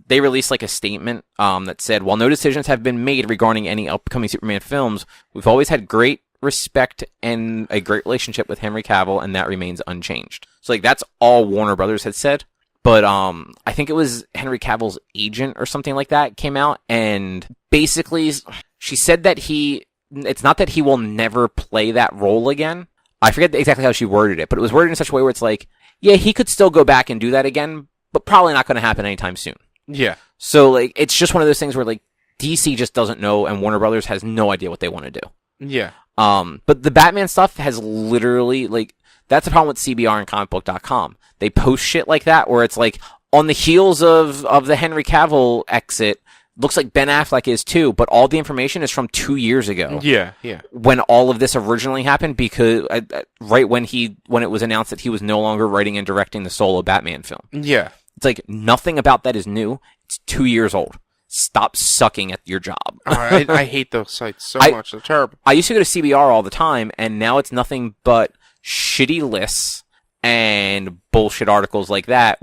They released like a statement, that said, while no decisions have been made regarding any upcoming Superman films, we've always had great respect and a great relationship with Henry Cavill, and that remains unchanged. So like, that's all Warner Brothers had said. But, I think it was Henry Cavill's agent or something like that came out, and basically she said that it's not that he will never play that role again. I forget exactly how she worded it, but it was worded in such a way where it's like, yeah, he could still go back and do that again, but probably not going to happen anytime soon. Yeah. So, like, it's just one of those things where, like, DC just doesn't know, and Warner Brothers has no idea what they want to do. Yeah. But the Batman stuff has literally, like, that's the problem with CBR and comicbook.com. They post shit like that, where it's like, on the heels of the Henry Cavill exit, looks like Ben Affleck is too, but all the information is from 2 years ago. Yeah, yeah. When all of this originally happened, because right when it was announced that he was no longer writing and directing the solo Batman film. Yeah. It's like, nothing about that is new. It's 2 years old. Stop sucking at your job. I hate those sites so much. They're terrible. I used to go to CBR all the time, and now it's nothing but shitty lists and bullshit articles like that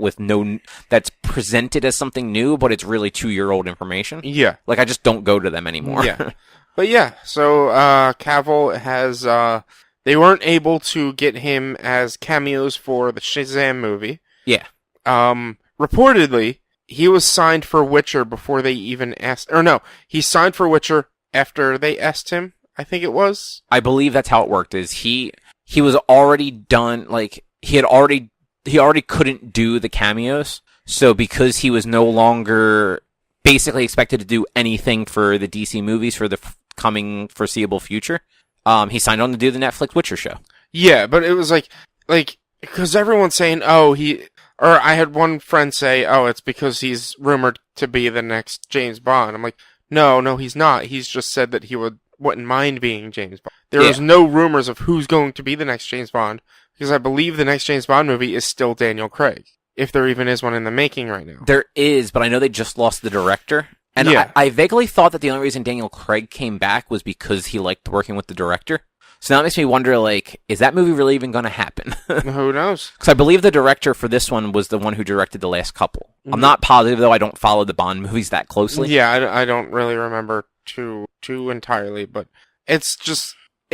that's presented as something new, but it's really 2-year-old information. Yeah. Like, I just don't go to them anymore. Yeah. But yeah, so, Cavill has, they weren't able to get him as cameos for the Shazam movie. Yeah. Reportedly, he was signed for Witcher before they even asked, or no, he signed for Witcher after they asked him, I think it was. I believe that's how it worked, is he was already done, like, he already couldn't do the cameos, so because he was no longer basically expected to do anything for the DC movies for the coming foreseeable future, he signed on to do the Netflix Witcher show. Yeah, but it was like, because everyone's saying, I had one friend say, it's because he's rumored to be the next James Bond. I'm like, no, he's not. He's just said that he wouldn't mind being James Bond. There was no rumors of who's going to be the next James Bond, because I believe the next James Bond movie is still Daniel Craig, if there even is one in the making right now. There is, but I know they just lost the director. And I vaguely thought that the only reason Daniel Craig came back was because he liked working with the director. So now it makes me wonder, like, is that movie really even going to happen? Who knows? Because I believe the director for this one was the one who directed the last couple. Mm-hmm. I'm not positive, though. I don't follow the Bond movies that closely. Yeah, I don't really remember too entirely, but it's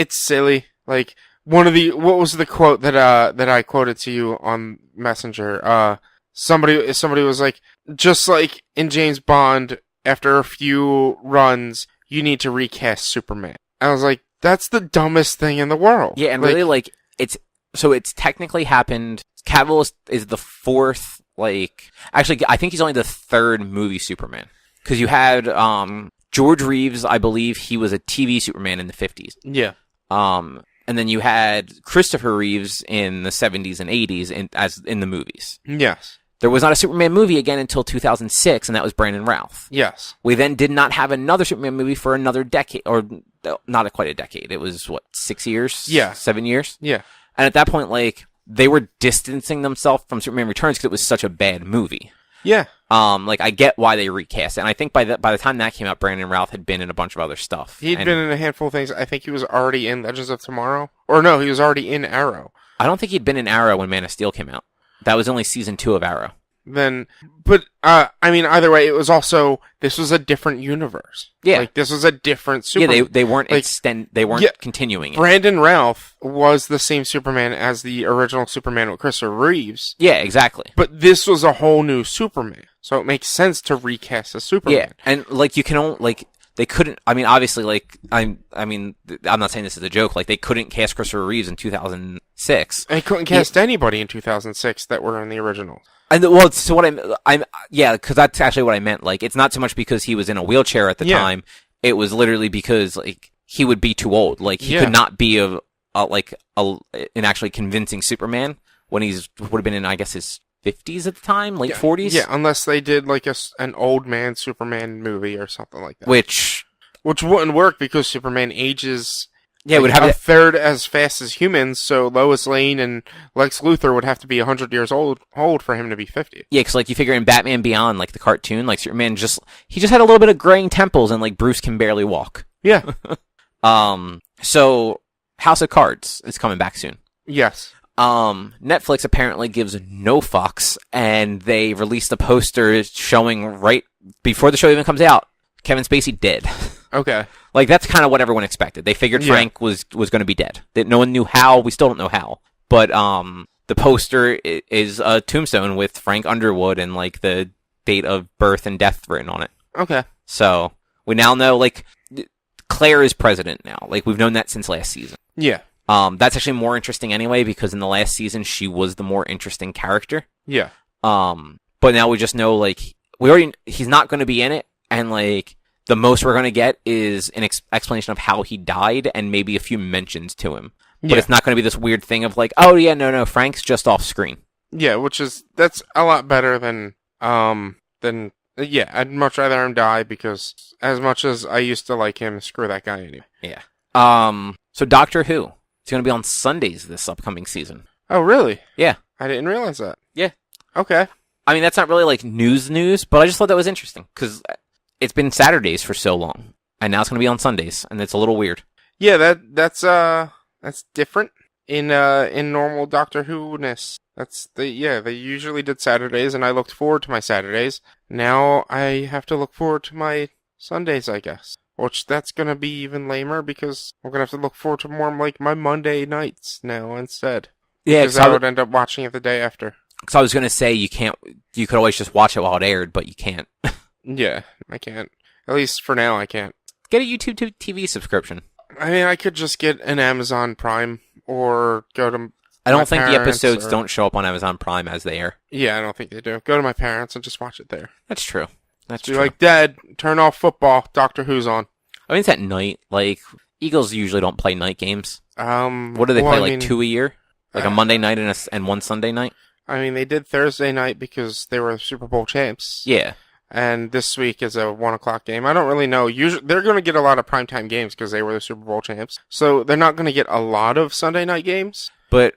silly. Like, what was the quote that I quoted to you on Messenger? Somebody was like, just like in James Bond, after a few runs, you need to recast Superman. I was like, that's the dumbest thing in the world. Yeah, and really, like, it's technically happened. Cavill is the fourth, like, actually, I think he's only the third movie Superman. Because you had, George Reeves, I believe he was a TV Superman in the 50s. Yeah. And then you had Christopher Reeves in the 70s and 80s as in the movies. Yes. There was not a Superman movie again until 2006, and that was Brandon Routh. Yes. We then did not have another Superman movie for another decade, or not quite a decade. It was, 6 years? Yeah. 7 years? Yeah. And at that point, like, they were distancing themselves from Superman Returns because it was such a bad movie. Yeah. Like, I get why they recast it. And I think by the time that came out, Brandon Routh had been in a bunch of other stuff. He'd been in a handful of things. I think he was already in Legends of Tomorrow. Or no, he was already in Arrow. I don't think he'd been in Arrow when Man of Steel came out. That was only season 2 of Arrow. I mean, either way, this was a different universe. Yeah. Like, this was a different Superman. Yeah, they weren't continuing it. Brandon Routh was the same Superman as the original Superman with Christopher Reeves. Yeah, exactly. But this was a whole new Superman. So it makes sense to recast a Superman. Yeah, and, like, you can only, like, they couldn't, I mean, obviously, like, I'm not saying this as a joke, like, they couldn't cast Christopher Reeves in 2006. They couldn't cast anybody in 2006 that were in the original. And well, so what because that's actually what I meant. Like, it's not so much because he was in a wheelchair at the time. It was literally because, like, he would be too old. Like, he could not be an actually convincing Superman when would have been in, I guess, his 50s at the time, late 40s. Yeah, unless they did like an old man Superman movie or something like that. Which wouldn't work because Superman ages. Yeah, would have a third as fast as humans, so Lois Lane and Lex Luthor would have to be 100 years old for him to be 50. Yeah, because, like, you figure in Batman Beyond, like, the cartoon, like, Superman just had a little bit of graying temples, and, like, Bruce can barely walk. Yeah. So, House of Cards is coming back soon. Yes. Netflix apparently gives no fucks, and they released a poster showing right before the show even comes out, Kevin Spacey dead. Okay. Like, that's kind of what everyone expected. They figured Frank was going to be dead. That no one knew how. We still don't know how. But the poster is a tombstone with Frank Underwood and, like, the date of birth and death written on it. Okay. So we now know, like, Claire is president now. Like, we've known that since last season. Yeah. That's actually more interesting anyway, because in the last season she was the more interesting character. Yeah. But now we just know, like, he's not going to be in it, and, like, the most we're going to get is an explanation of how he died and maybe a few mentions to him. But it's not going to be this weird thing of, like, oh, yeah, no, Frank's just off screen. Yeah, that's a lot better than, I'd much rather him die, because as much as I used to like him, screw that guy anyway. Yeah. So Doctor Who, it's going to be on Sundays this upcoming season. Oh, really? Yeah. I didn't realize that. Yeah. Okay. I mean, that's not really, like, news, but I just thought that was interesting, because it's been Saturdays for so long, and now it's going to be on Sundays, and it's a little weird. Yeah, that's different in normal Doctor Who-ness. They usually did Saturdays, and I looked forward to my Saturdays. Now I have to look forward to my Sundays, I guess. Which, that's going to be even lamer, because I'm going to have to look forward to more, like, my Monday nights now instead. Yeah, because I would end up watching it the day after. Because I was going to say, you could always just watch it while it aired, but you can't. Yeah, I can't. At least for now, I can't. Get a YouTube TV subscription. I mean, I could just get an Amazon Prime, or go to I don't think the episodes don't show up on Amazon Prime as they air. Yeah, I don't think they do. Go to my parents and just watch it there. That's true. That's true. Be like, Dad, turn off football. Doctor Who's on. I mean, it's at night. Like, Eagles usually don't play night games. What do they play, 2 a year? Like a Monday night and one Sunday night? I mean, they did Thursday night because they were Super Bowl champs. Yeah. And this week is a 1 o'clock game. I don't really know. Usually, they're going to get a lot of primetime games because they were the Super Bowl champs. So they're not going to get a lot of Sunday night games. But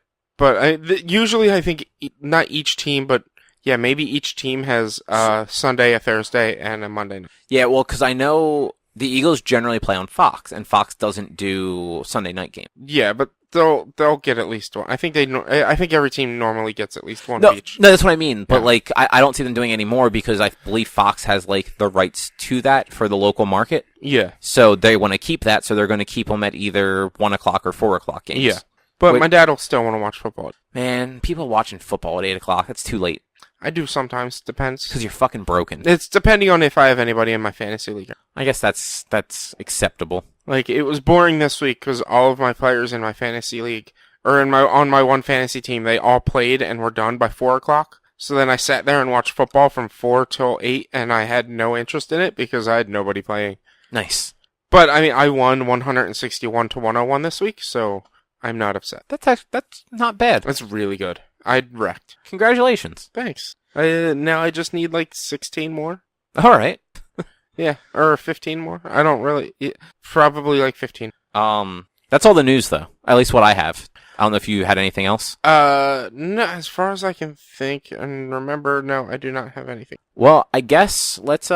usually, I think not each team, but yeah, maybe each team has a Sunday, a Thursday, and a Monday night. Yeah, well, because I know the Eagles generally play on Fox, and Fox doesn't do Sunday night games. Yeah, but they'll get at least one. I think every team normally gets at least one each. No, that's what I mean. But like, I don't see them doing it anymore because I believe Fox has like the rights to that for the local market. Yeah. So they want to keep that, so they're going to keep them at either 1 o'clock or 4 o'clock games. Yeah. But Wait. my dad will still want to watch football. Man, people watching football at 8 o'clock, that's too late. I do sometimes. Depends. Because you're fucking broken. It's depending on if I have anybody in my fantasy league. I guess that's acceptable. Like, it was boring this week because all of my players in my fantasy league, or on my one fantasy team, they all played and were done by 4 o'clock. So then I sat there and watched football from 4 till 8, and I had no interest in it because I had nobody playing. Nice. But, I mean, I won 161 to 101 this week, so I'm not upset. That's not bad. That's really good. I wrecked. Congratulations. Thanks. Now I just need like 16 more. All right. Yeah, or 15 more. I don't really... Yeah, probably like 15. That's all the news, though. At least what I have. I don't know if you had anything else. No, as far as I can think and remember, no, I do not have anything. Well, I guess let's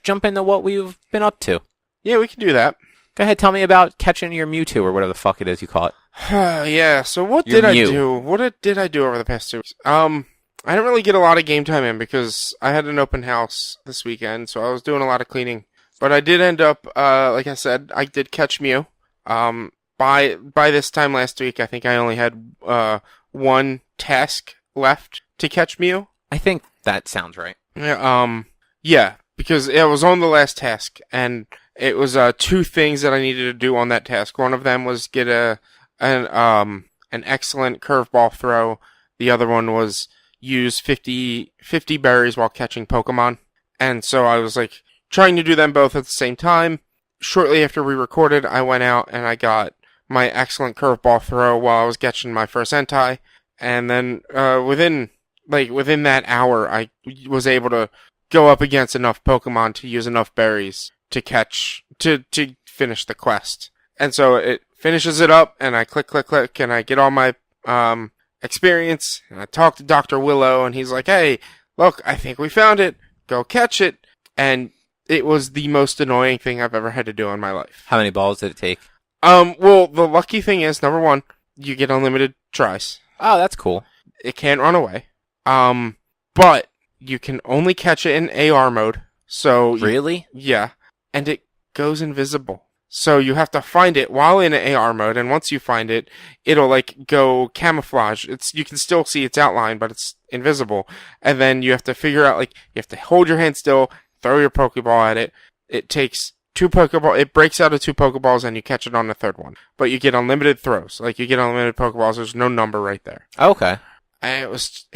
jump into what we've been up to. Yeah, we can do that. Go ahead, tell me about catching your Mewtwo or whatever the fuck it is you call it. Yeah, so what Your did I Mew. do? What did I do over the past 2 weeks? I didn't really get a lot of game time in because I had an open house this weekend, so I was doing a lot of cleaning. But I did end up, like I said, I did catch Mew. By this time last week, I think I only had one task left to catch Mew. I think that sounds right. Yeah, because it was on the last task, and it was 2 things that I needed to do on that task. One of them was get an excellent curveball throw. The other one was use 50 berries while catching Pokemon. And so I was like trying to do them both at the same time. Shortly after we recorded, I went out and I got my excellent curveball throw while I was catching my first Entei. And then within that hour, I was able to go up against enough Pokemon to use enough berries to finish the quest. And so it finishes it up, and I click, and I get all my experience. And I talk to Dr. Willow, and he's like, "Hey, look, I think we found it. Go catch it." And it was the most annoying thing I've ever had to do in my life. How many balls did it take? Well, the lucky thing is, number one, you get unlimited tries. Oh, that's cool. It can't run away. But you can only catch it in AR mode. So Really? yeah, and it goes invisible. So you have to find it while in AR mode, and once you find it, it'll like go camouflage. You can still see its outline, but it's invisible. And then you have to figure out, like, you have to hold your hand still, throw your Pokeball at it. It takes 2 Pokeball. It breaks out of 2 Pokeballs, and you catch it on the 3rd one. But you get unlimited throws. Like, you get unlimited Pokeballs. There's no number right there. Okay. And it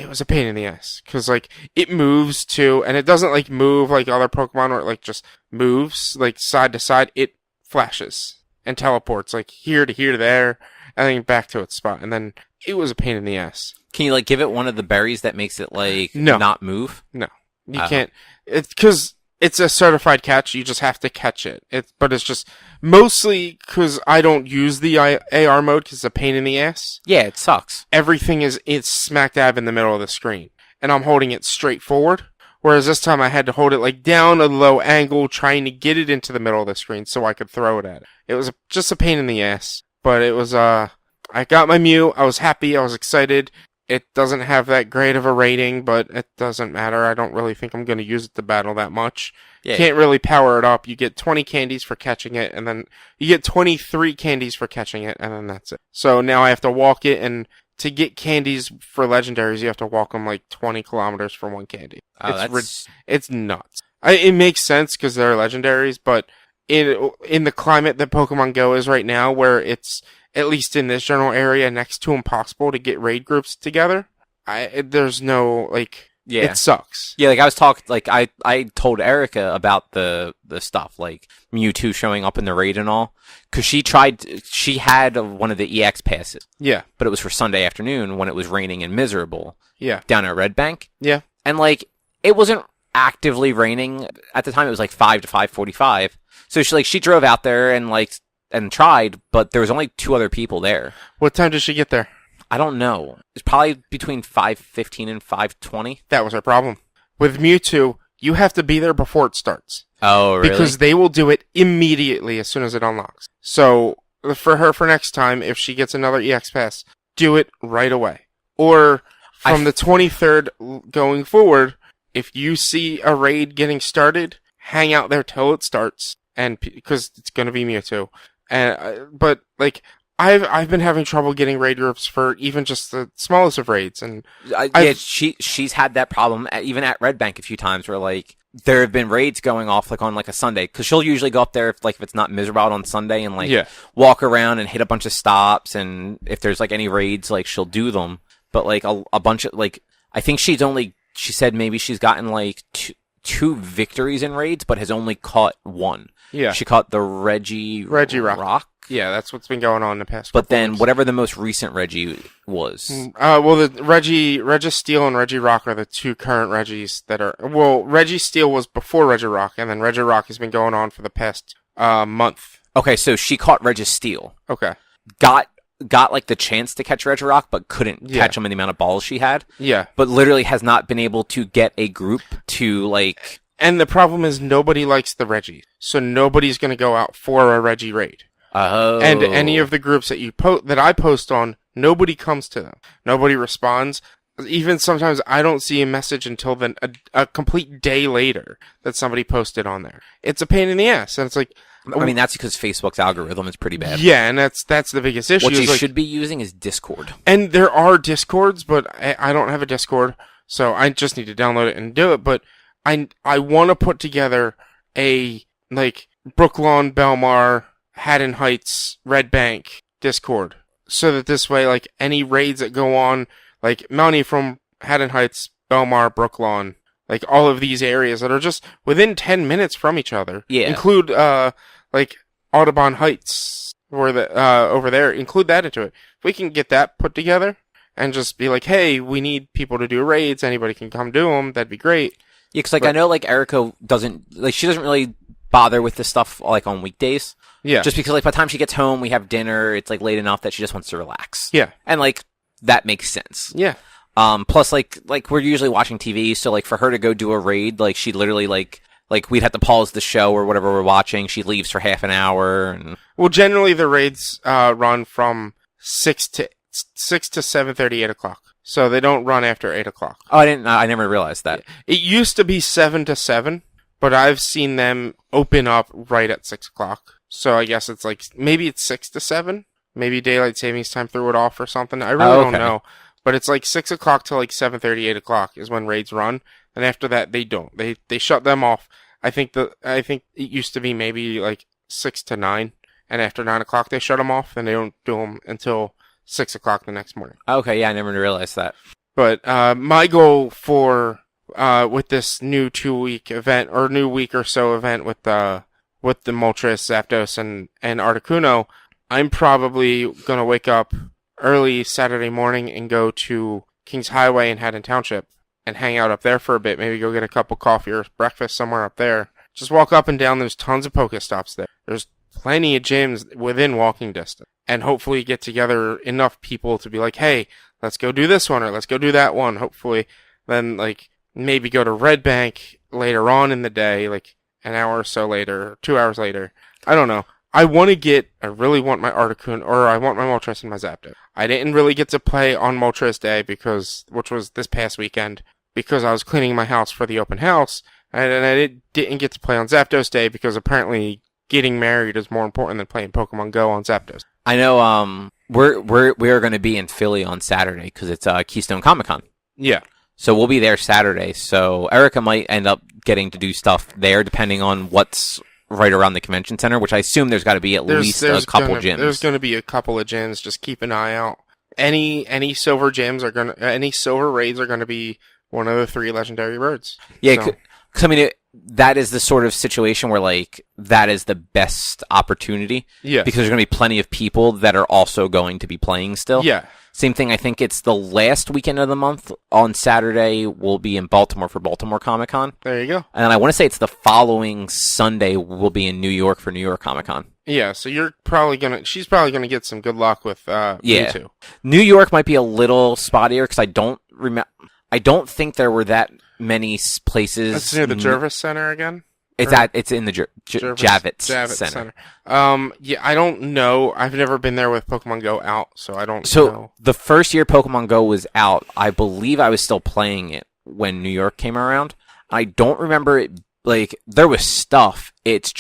was a pain in the ass, because like it moves too, and it doesn't like move like other Pokemon where it like just moves like side to side. It flashes and teleports like here to there, and then back to its spot. And then it was a pain in the ass. Can you like give it one of the berries that makes it like No. not move? No, you can't. It's because it's a certified catch. You just have to catch it. But it's just mostly because I don't use the AR mode because it's a pain in the ass. Yeah, it sucks. Everything it's smack dab in the middle of the screen, and I'm holding it straight forward. Whereas this time I had to hold it like down a low angle, trying to get it into the middle of the screen so I could throw it at it. It was just a pain in the ass, but it was I got my Mew. I was happy. I was excited. It doesn't have that great of a rating, but it doesn't matter. I don't really think I'm going to use it to battle that much. Yeah. Can't really power it up. You get 20 candies for catching it, and then you get 23 candies for catching it, and then that's it. So now I have to walk it, and to get candies for legendaries, you have to walk them like 20 kilometers for 1 candy. Oh, It's nuts. It makes sense because they're legendaries, but in the climate that Pokemon Go is right now, where it's, at least in this general area, next to impossible to get raid groups together, there's no, like, Yeah. it sucks. Yeah, like I was talking, like I told Erica about the stuff, like Mewtwo showing up in the raid and all, because she had one of the EX passes, Yeah, but it was for Sunday afternoon when it was raining and miserable yeah, down at Red Bank, yeah. and like it wasn't actively raining at the time. It was like 5 to 5:45, so she drove out there and tried, but there was only 2 other people there. What time did she get there? I don't know. It's probably between 5:15 and 5:20. That was her problem. With Mewtwo, you have to be there before it starts. Oh, really? Because they will do it immediately as soon as it unlocks. So, for her for next time, if she gets another EX pass, do it right away. Or, from the 23rd going forward, if you see a raid getting started, hang out there till it starts, and because it's going to be Mewtwo. But, like, I've been having trouble getting raid groups for even just the smallest of raids, and yeah, she's had that problem even at Red Bank a few times where like there have been raids going off like on like a Sunday because she'll usually go up there if it's not miserable out on Sunday and like walk around and hit a bunch of stops, and if there's like any raids like she'll do them, but like a bunch of like I think she said maybe she's gotten like two victories in raids but has only caught one. Yeah, she caught the Reggie Rock. Yeah, that's what's been going on in the past. But then weeks. whatever the most recent Reggie was. Well, the Reggie Steel and Reggie Rock are the two current Reggies that are. Well, Reggie Steel was before Reggie Rock, and then Reggie Rock has been going on for the past month. Okay, so she caught Reggie Steel. Okay. Got like the chance to catch Reggie Rock, but couldn't catch him in the amount of balls she had. Yeah. But literally has not been able to get a group to like. And the problem is nobody likes the Reggie, so nobody's going to go out for a Reggie raid. Oh. And any of the groups that I post on, nobody comes to them. Nobody responds. Even sometimes I don't see a message until then a complete day later that somebody posted on there. It's a pain in the ass, and it's like. I mean, that's because Facebook's algorithm is pretty bad. Yeah, and that's the biggest issue. What you should be using is Discord. And there are Discords, but I don't have a Discord, so I just need to download it and do it. But I want to put together a like Brooklawn, Belmar, Haddon Heights, Red Bank Discord, so that this way, like any raids that go on, like money from Haddon Heights, Belmar, Brooklawn, like all of these areas that are just within 10 minutes from each other. Yeah. Include like Audubon Heights, where over there. Include that into it. If we can get that put together and just be like, hey, we need people to do raids. Anybody can come do them. That'd be great. Yeah, because like I know like Erica doesn't really bother with this stuff like on weekdays. Yeah. Just because like by the time she gets home, we have dinner. It's like late enough that she just wants to relax. Yeah. And like that makes sense. Yeah. Plus like we're usually watching TV, so like for her to go do a raid, like she literally like we'd have to pause the show or whatever we're watching. She leaves for half an hour. And well, generally the raids run from 6 to 7:30, 8 o'clock. So they don't run after 8 o'clock. Oh, I never realized that. It used to be 7 to 7, but I've seen them open up right at 6 o'clock. So I guess it's like, maybe it's 6 to 7. Maybe daylight savings time threw it off or something. I really don't know. But it's like 6 o'clock to like 7:30, 8 o'clock is when raids run. And after that, they don't. They shut them off. I think it used to be maybe like 6 to 9. And after 9 o'clock, they shut them off. And they don't do them until 6 o'clock the next morning. Okay, yeah, I never realized that. But my goal for with this new 2-week event or new week or so event with the Moltres, Zapdos, and Articuno, I'm probably gonna wake up early Saturday morning and go to Kings Highway in Haddon Township and hang out up there for a bit. Maybe go get a cup of coffee or breakfast somewhere up there. Just walk up and down. There's tons of Pokestops there. There's plenty of gyms within walking distance. And hopefully get together enough people to be like, hey, let's go do this one or let's go do that one. Hopefully then like maybe go to Red Bank later on in the day, like an hour or so later, 2 hours later. I don't know. I really want my Articuno, or I want my Moltres and my Zapdos. I didn't really get to play on Moltres Day which was this past weekend, because I was cleaning my house for the open house, and I didn't get to play on Zapdos Day because apparently getting married is more important than playing Pokemon Go on Zapdos. I know. We're going to be in Philly on Saturday because it's Keystone Comic-Con. Yeah. So we'll be there Saturday. So Erica might end up getting to do stuff there, depending on what's right around the convention center, which I assume there's got to be at least a couple gyms. There's going to be a couple of gyms. Just keep an eye out. Any silver gyms any silver raids are going to be one of the 3 legendary birds. Yeah, because I mean, that is the sort of situation where like that is the best opportunity. Yeah. Because there's going to be plenty of people that are also going to be playing still. Yeah. Same thing. I think it's the last weekend of the month. On Saturday, we'll be in Baltimore for Baltimore Comic-Con. There you go. And I want to say it's the following Sunday we'll be in New York for New York Comic-Con. Yeah, so she's probably gonna get some good luck with Mewtwo. New York might be a little spottier because I don't think there were that many places. That's near the Jervis Center again? It's in the Javits Center. Yeah, I don't know. I've never been there with Pokemon Go out, so I don't know. So the first year Pokemon Go was out, I believe I was still playing it when New York came around. I don't remember it, like, there was stuff. It's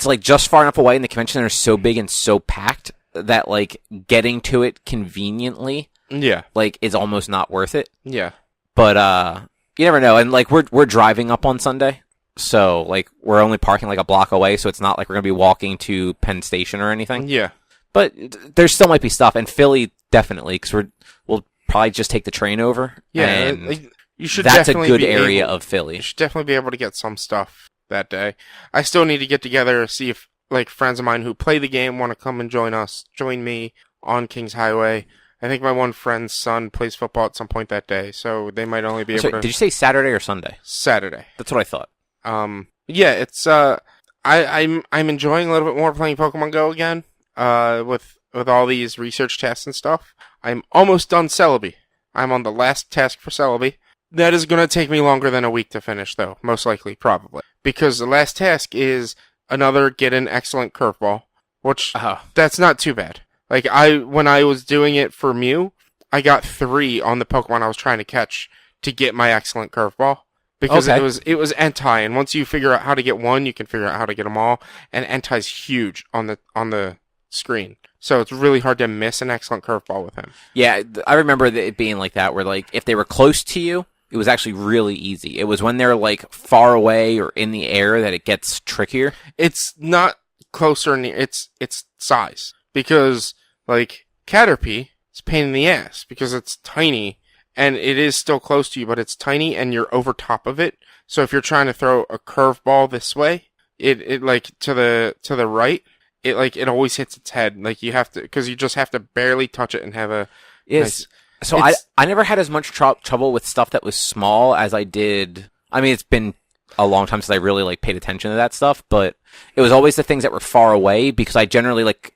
like just far enough away and the convention center is so big and so packed that like getting to it conveniently, Yeah. like is almost not worth it. Yeah. But you never know. And like we're driving up on Sunday, so like we're only parking like a block away, so it's not like we're gonna be walking to Penn Station or anything. Yeah. But there still might be stuff, and Philly definitely, because we'll probably just take the train over. Yeah. and You should that's a definitely good be area able, of Philly. You should definitely be able to get some stuff that day. I still need to get together, see if like friends of mine who play the game want to come and join me on Kings Highway. I think my one friend's son plays football at some point that day, so they might only be able to. Did you say Saturday or Sunday? Saturday. That's what I thought. Yeah, it's I'm enjoying a little bit more playing Pokemon Go again. With all these research tasks and stuff. I'm almost done Celebi. I'm on the last task for Celebi. That is going to take me longer than a week to finish, though. Most likely, probably. Because the last task is another get an excellent curveball, which that's not too bad. Like, when I was doing it for Mew, I got 3 on the Pokemon I was trying to catch to get my excellent curveball. Because it was Entei, and once you figure out how to get one, you can figure out how to get them all. And Entei's huge on the screen. So it's really hard to miss an excellent curveball with him. Yeah, I remember it being like that, where like if they were close to you, it was actually really easy. It was when they're like far away or in the air that it gets trickier. It's not closer near, it's size. Because like Caterpie, it's a pain in the ass because it's tiny and it is still close to you, but it's tiny and you're over top of it. So if you're trying to throw a curveball this way, it like to the right, it always hits its head. Like you have to, because you just have to barely touch it and have a nice. So I never had as much trouble with stuff that was small as I did. I mean, it's been a long time since I really like paid attention to that stuff, but it was always the things that were far away because I generally like.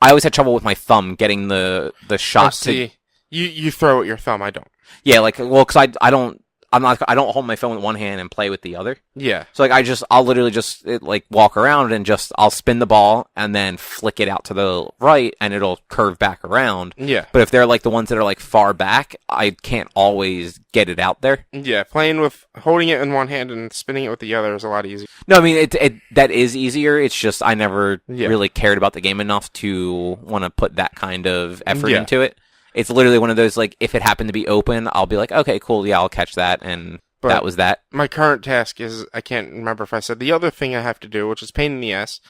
I always had trouble with my thumb getting the shot. See, you throw with your thumb. I don't. Yeah, like because I don't hold my phone with one hand and play with the other. Yeah. So like I'll literally just like walk around and I'll spin the ball and then flick it out to the right and it'll curve back around. Yeah. But if they're like the ones that are like far back, I can't always get it out there. Yeah, holding it in one hand and spinning it with the other is a lot easier. No, I mean that is easier. It's just I never really cared about the game enough to want to put that kind of effort into it. It's literally one of those, like, if it happened to be open, I'll be like, okay, cool, yeah, I'll catch that, and that was that. My current task is, I can't remember if I said, the other thing I have to do, which is pain in the ass,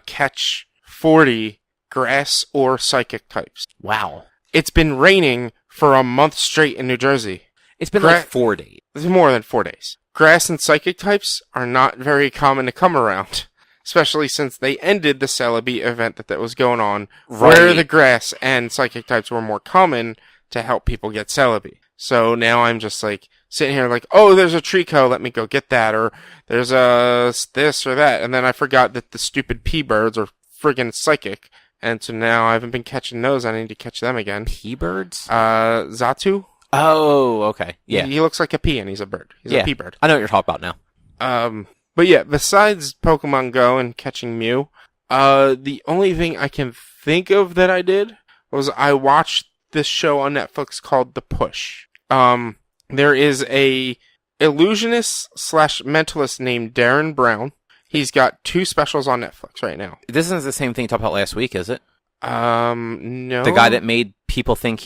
catch 40 grass or psychic types. Wow. It's been raining for a month straight in New Jersey. It's been like 4 days. It's more than 4 days. Grass and psychic types are not very common to come around. Especially since they ended the Celebi event that was going on, where the grass and psychic types were more common to help people get Celebi. So now I'm just like sitting here like, oh, there's a Trico, let me go get that, or there's a this or that, and then I forgot that the stupid P-birds are friggin' psychic, and so now I haven't been catching those. I need to catch them again. P-birds? Zatu. Oh, okay, yeah. He looks like a pea, and he's a bird. He's a P-bird. I know what you're talking about now. But yeah, besides Pokemon Go and catching Mew, the only thing I can think of that I did was I watched this show on Netflix called The Push. There is a illusionist / mentalist named Darren Brown. He's got 2 specials on Netflix right now. This isn't the same thing you talked about last week, is it? No. The guy that made people think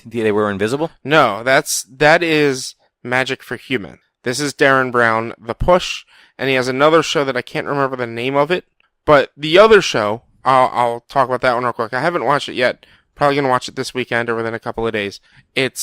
they were invisible? No, that is Magic for Human. This is Darren Brown, The Push, and he has another show that I can't remember the name of it. But the other show, I'll talk about that one real quick. I haven't watched it yet. Probably gonna watch it this weekend or within a couple of days. It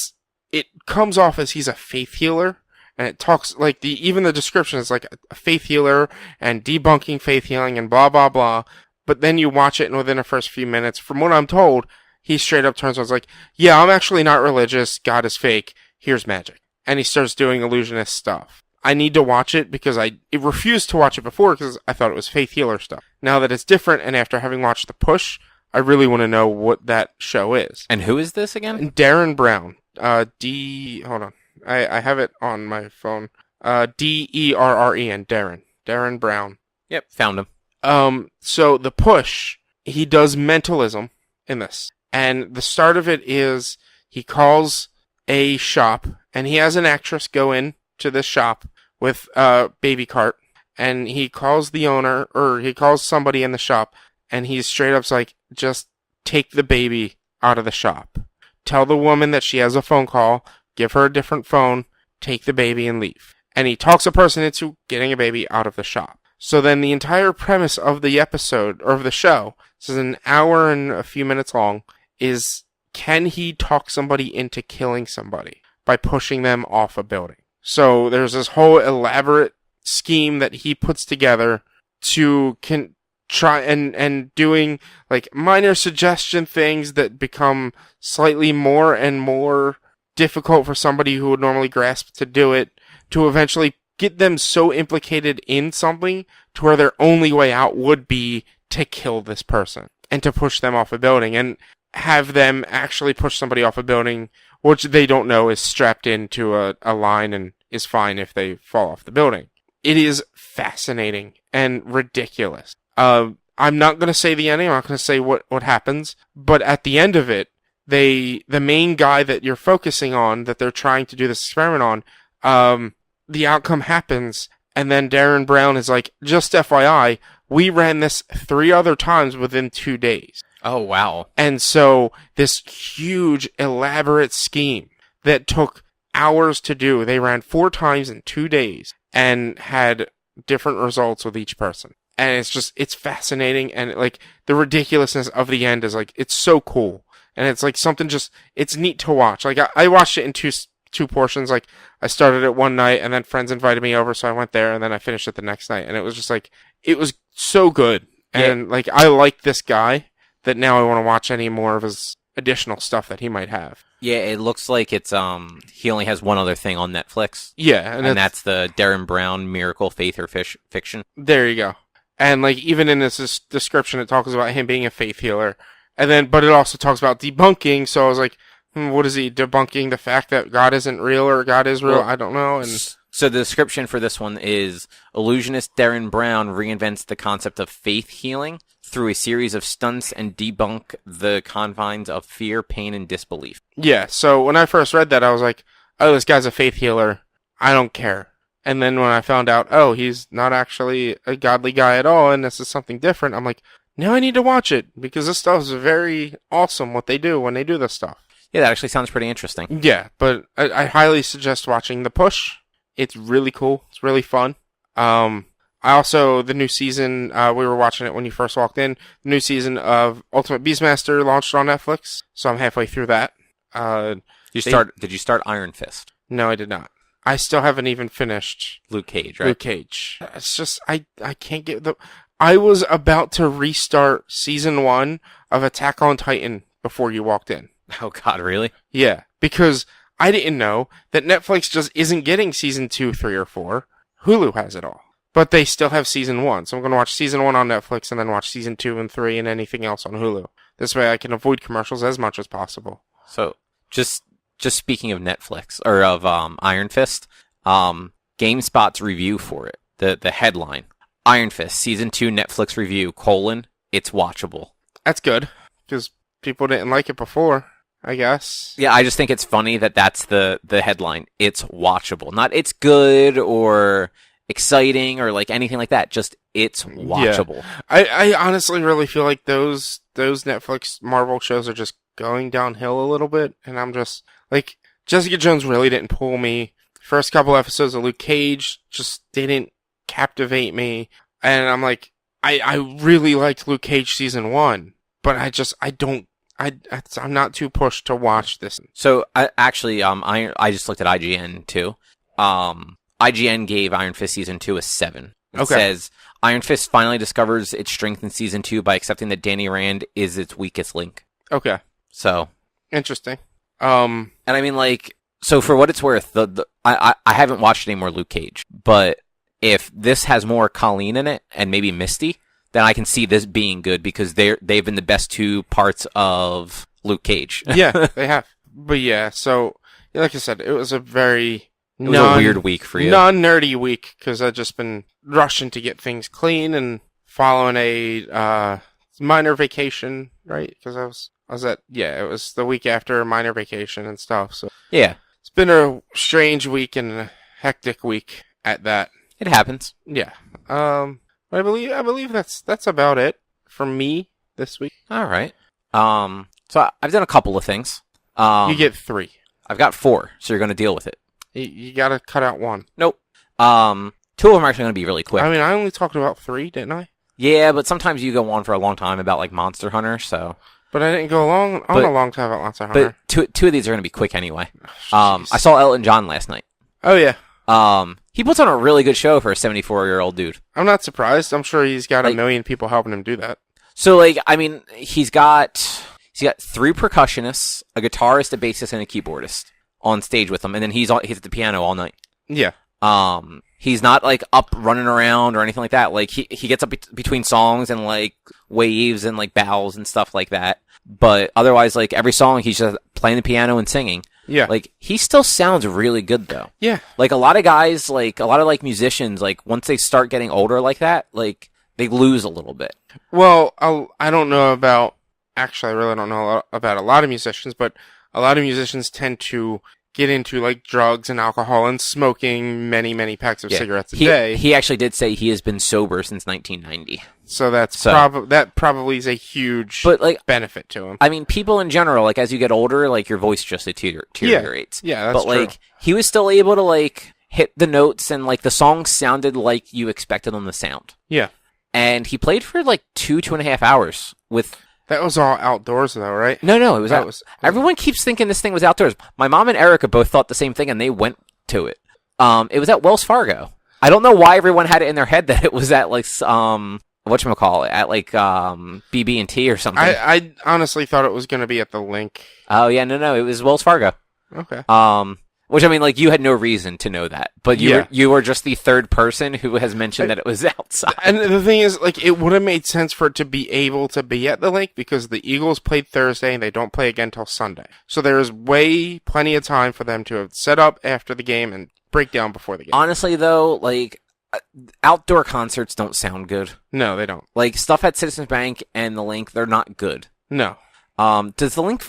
comes off as he's a faith healer, and it talks like even the description is like a faith healer and debunking faith healing and blah blah blah. But then you watch it, and within the first few minutes, from what I'm told, he straight up turns around and is like, "Yeah, I'm actually not religious. God is fake. Here's magic." And he starts doing illusionist stuff. I need to watch it because I refused to watch it before because I thought it was faith healer stuff. Now that it's different, and after having watched The Push, I really want to know what that show is. And who is this again? Darren Brown. Hold on. I have it on my phone. Derren. Darren Brown. Yep, found him. So The Push, he does mentalism in this. And the start of it is he calls a shop, and he has an actress go in to this shop with a baby cart, and he calls the owner, or he calls somebody in the shop, and he's straight up like, just take the baby out of the shop. Tell the woman that she has a phone call, give her a different phone, take the baby and leave. And he talks a person into getting a baby out of the shop. So then the entire premise of the episode, or of the show, this is an hour and a few minutes long, is can he talk somebody into killing somebody by pushing them off a building? So there's this whole elaborate scheme that he puts together to try and doing like minor suggestion things that become slightly more and more difficult for somebody who would normally grasp to do it, to eventually get them so implicated in something to where their only way out would be to kill this person and to push them off a building, and have them actually push somebody off a building which they don't know is strapped into a line and is fine if they fall off the building. It is fascinating and ridiculous. I'm not going to say the ending, I'm not going to say what happens, but at the end of it, the main guy that you're focusing on, that they're trying to do this experiment on, the outcome happens, and then Darren Brown is like, just FYI, we ran this 3 other times within 2 days. Oh, wow. And so this huge, elaborate scheme that took hours to do, they ran 4 times in 2 days and had different results with each person. And it's fascinating, and like the ridiculousness of the end is like, it's so cool. And it's like something it's neat to watch. Like I watched it in two portions. Like I started it one night and then friends invited me over, so I went there, and then I finished it the next night. And it was just like, it was so good. And like, I like this guy that now I want to watch any more of his additional stuff that he might have. Yeah, it looks like it's he only has one other thing on Netflix. Yeah, and that's the Darren Brown Miracle, Faith or Fiction. There you go. And like, even in this description, it talks about him being a faith healer, but it also talks about debunking. So I was like, what is he debunking? The fact that God isn't real or God is real? Well, I don't know. And so the description for this one is, illusionist Darren Brown reinvents the concept of faith healing through a series of stunts and debunk the confines of fear, pain, and disbelief. Yeah, so when I first read that, I was like, oh, this guy's a faith healer. I don't care. And then when I found out, oh, he's not actually a godly guy at all, and this is something different, I'm like, now I need to watch it, because this stuff is very awesome, what they do when they do this stuff. Yeah, that actually sounds pretty interesting. Yeah, but I highly suggest watching The Push. It's really cool. It's really fun. I also, the new season, we were watching it when you first walked in, the new season of Ultimate Beastmaster launched on Netflix, so I'm halfway through that. Did you start Iron Fist? No, I did not. I still haven't even finished Luke Cage, right? Luke Cage. It's just, I can't get I was about to restart season 1 of Attack on Titan before you walked in. Oh God, really? Yeah, because I didn't know that Netflix just isn't getting season 2, 3, or 4. Hulu has it all. But they still have season 1. So I'm going to watch season 1 on Netflix and then watch season 2 and 3 and anything else on Hulu. This way I can avoid commercials as much as possible. So just speaking of Netflix, or of Iron Fist, GameSpot's review for it, the headline, Iron Fist Season 2 Netflix Review, it's watchable. That's good, because people didn't like it before, I guess. Yeah, I just think it's funny that that's the headline. It's watchable. Not it's good or exciting or like anything like that. Just it's watchable. Yeah. I honestly really feel like those Netflix Marvel shows are just going downhill a little bit, and I'm just like, Jessica Jones really didn't pull me. First couple episodes of Luke Cage just didn't captivate me, and I'm like, I really liked Luke Cage season 1, but I'm not too pushed to watch this. So I just looked at IGN too. IGN gave Iron Fist Season 2 a 7. It says, Iron Fist finally discovers its strength in Season 2 by accepting that Danny Rand is its weakest link. Okay. So. Interesting. And I mean, like, so for what it's worth, I haven't watched any more Luke Cage, but if this has more Colleen in it, and maybe Misty, then I can see this being good, because they've been the best 2 parts of Luke Cage. Yeah, they have. But yeah, so, like I said, it was a weird week for you. Non-nerdy week, because I've just been rushing to get things clean and following a minor vacation, right? Because it was the week after a minor vacation and stuff. So yeah, it's been a strange week and a hectic week at that. It happens. Yeah. I believe that's about it for me this week. All right. So I've done a couple of things. You get 3. I've got 4, so you're going to deal with it. You got to cut out 1. Nope. 2 of them are actually going to be really quick. I mean, I only talked about 3, didn't I? Yeah, but sometimes you go on for a long time about like Monster Hunter, so. But I didn't go on a long time about Monster Hunter. But two of these are going to be quick anyway. Oh, I saw Elton John last night. Oh, yeah. He puts on a really good show for a 74-year-old dude. I'm not surprised. I'm sure he's got a million people helping him do that. So, like, I mean, he's got 3 percussionists, a guitarist, a bassist, and a keyboardist on stage with him, and then he's at the piano all night. Yeah. He's not, like, up running around or anything like that. Like, he gets up between songs and, like, waves and, like, bows and stuff like that. But otherwise, like, every song, he's just playing the piano and singing. Yeah. Like, he still sounds really good, though. Yeah. Like, a lot of guys, like, a lot of, like, musicians, like, once they start getting older like that, like, they lose a little bit. Well, I don't know about... Actually, I really don't know about a lot of musicians, but a lot of musicians tend to get into, like, drugs and alcohol and smoking many, many packs of cigarettes a day. He actually did say he has been sober since 1990. So that probably is a huge benefit to him. I mean, people in general, like, as you get older, like, your voice just deteriorates. Yeah, that's true. But, like, he was still able to, like, hit the notes and, like, the songs sounded like you expected them to sound. Yeah. And he played for, like, 2.5 hours with... That was all outdoors, though, right? No, it was everyone keeps thinking this thing was outdoors. My mom and Erica both thought the same thing, and they went to it. It was at Wells Fargo. I don't know why everyone had it in their head that it was at, like, whatchamacallit, at, like, BB&T or something. I honestly thought it was going to be at the Link. Oh, yeah, no, it was Wells Fargo. Okay. Which, I mean, like, you had no reason to know that. But you were just the third person who has mentioned that it was outside. And the thing is, like, it would have made sense for it to be able to be at the Link because the Eagles played Thursday and they don't play again till Sunday. So there's plenty of time for them to have set up after the game and break down before the game. Honestly, though, like, outdoor concerts don't sound good. No, they don't. Like, stuff at Citizens Bank and the Link, they're not good. No. Does Link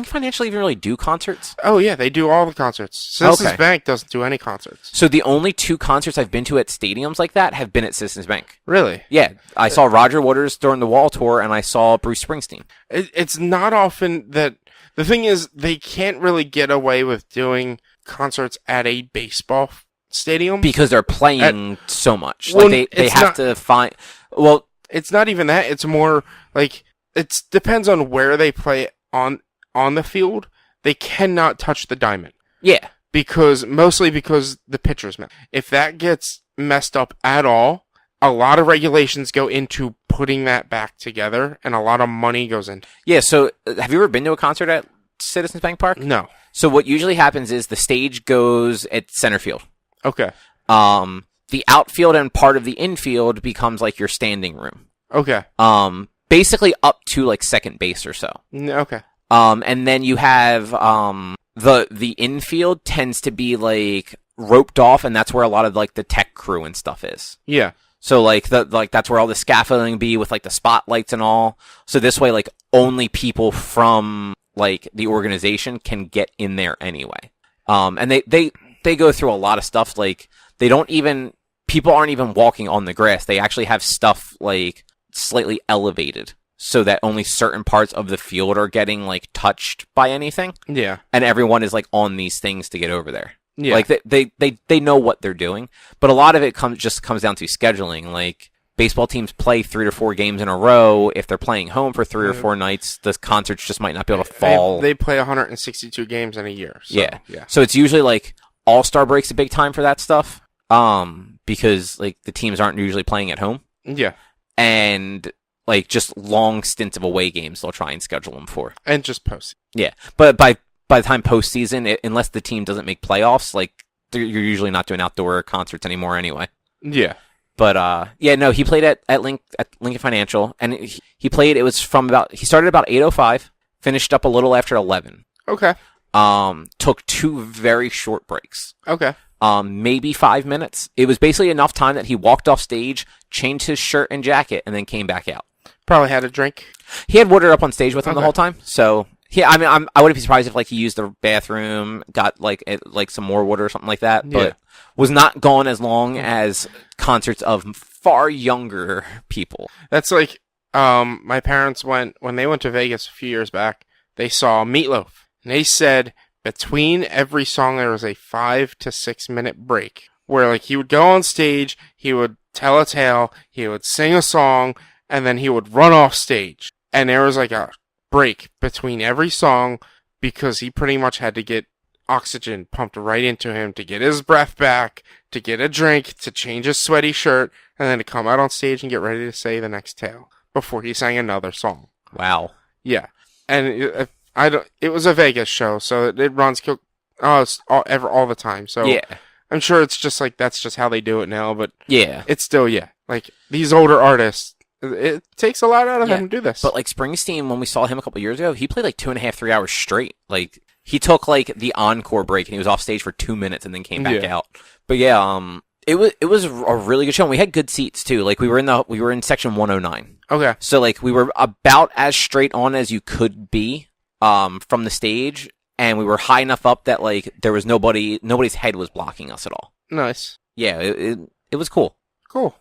Financial even really do concerts? Oh, yeah, they do all the concerts. Citizens Bank doesn't do any concerts. So the only 2 concerts I've been to at stadiums like that have been at Citizens Bank. Really? Yeah. I saw Roger Waters during the Wall Tour, and I saw Bruce Springsteen. It's not often that... The thing is, they can't really get away with doing concerts at a baseball stadium. Because they're playing so much. Well, like, they have to find... Well... It's not even that. It's more, like... It depends on where they play on the field. They cannot touch the diamond. Yeah. Mostly because the pitcher's messed. If that gets messed up at all, a lot of regulations go into putting that back together, and a lot of money goes into it. Yeah, so have you ever been to a concert at Citizens Bank Park? No. So what usually happens is the stage goes at center field. Okay. The outfield and part of the infield becomes like your standing room. Okay. Basically up to like second base or so. Okay. And then you have the infield tends to be like roped off, and that's where a lot of like the tech crew and stuff is. Yeah. So like that's where all the scaffolding be with like the spotlights and all. So this way, like only people from like the organization can get in there anyway. And they go through a lot of stuff. Like people aren't even walking on the grass. They actually have stuff like slightly elevated so that only certain parts of the field are getting like touched by anything. Yeah. And everyone is like on these things to get over there. Yeah. Like they know what they're doing, but a lot of it comes down to scheduling. Like baseball teams play 3 to 4 games in a row. If they're playing home for 3 or 4 nights, the concerts just might not be able to fall. They play 162 games in a year. So, yeah. So it's usually like All-Star break's a big time for that stuff. Because like the teams aren't usually playing at home. Yeah. And like just long stints of away games they'll try and schedule them for. And just post. Yeah. But by the time postseason, unless the team doesn't make playoffs, like you're usually not doing outdoor concerts anymore anyway. Yeah. But he played at Lincoln Financial, and he started about 8:05, finished up a little after 11. Okay. Took 2 very short breaks. Okay. Maybe 5 minutes. It was basically enough time that he walked off stage, changed his shirt and jacket, and then came back out. Probably had a drink. He had water up on stage with him the whole time, so yeah. I mean, I wouldn't be surprised if like he used the bathroom, got like some more water or something like that, but was not gone as long as concerts of far younger people. That's like my parents when they went to Vegas a few years back, they saw Meatloaf. And they said between every song there was a 5 to 6 minute break where like he would go on stage, he would tell a tale, he would sing a song, and then he would run off stage. And there was like a break between every song because he pretty much had to get oxygen pumped right into him to get his breath back, to get a drink, to change his sweaty shirt, and then to come out on stage and get ready to say the next tale before he sang another song. Wow. Yeah. And it was a Vegas show, so it runs all the time. So Yeah. I'm sure it's just like that's just how they do it now, but Yeah. it's still, yeah. Like these older artists, it takes a lot out of them to do this. But like Springsteen, when we saw him a couple years ago, he played like 2.5, 3 hours straight. Like he took like the encore break and he was off stage for 2 minutes and then came back out. But yeah, it was a really good show. And we had good seats too. Like we were in section 109. Okay. So like we were about as straight on as you could be from the stage, and we were high enough up that like there was nobody's head was blocking us at all. Nice. Yeah, it was cool. Cool.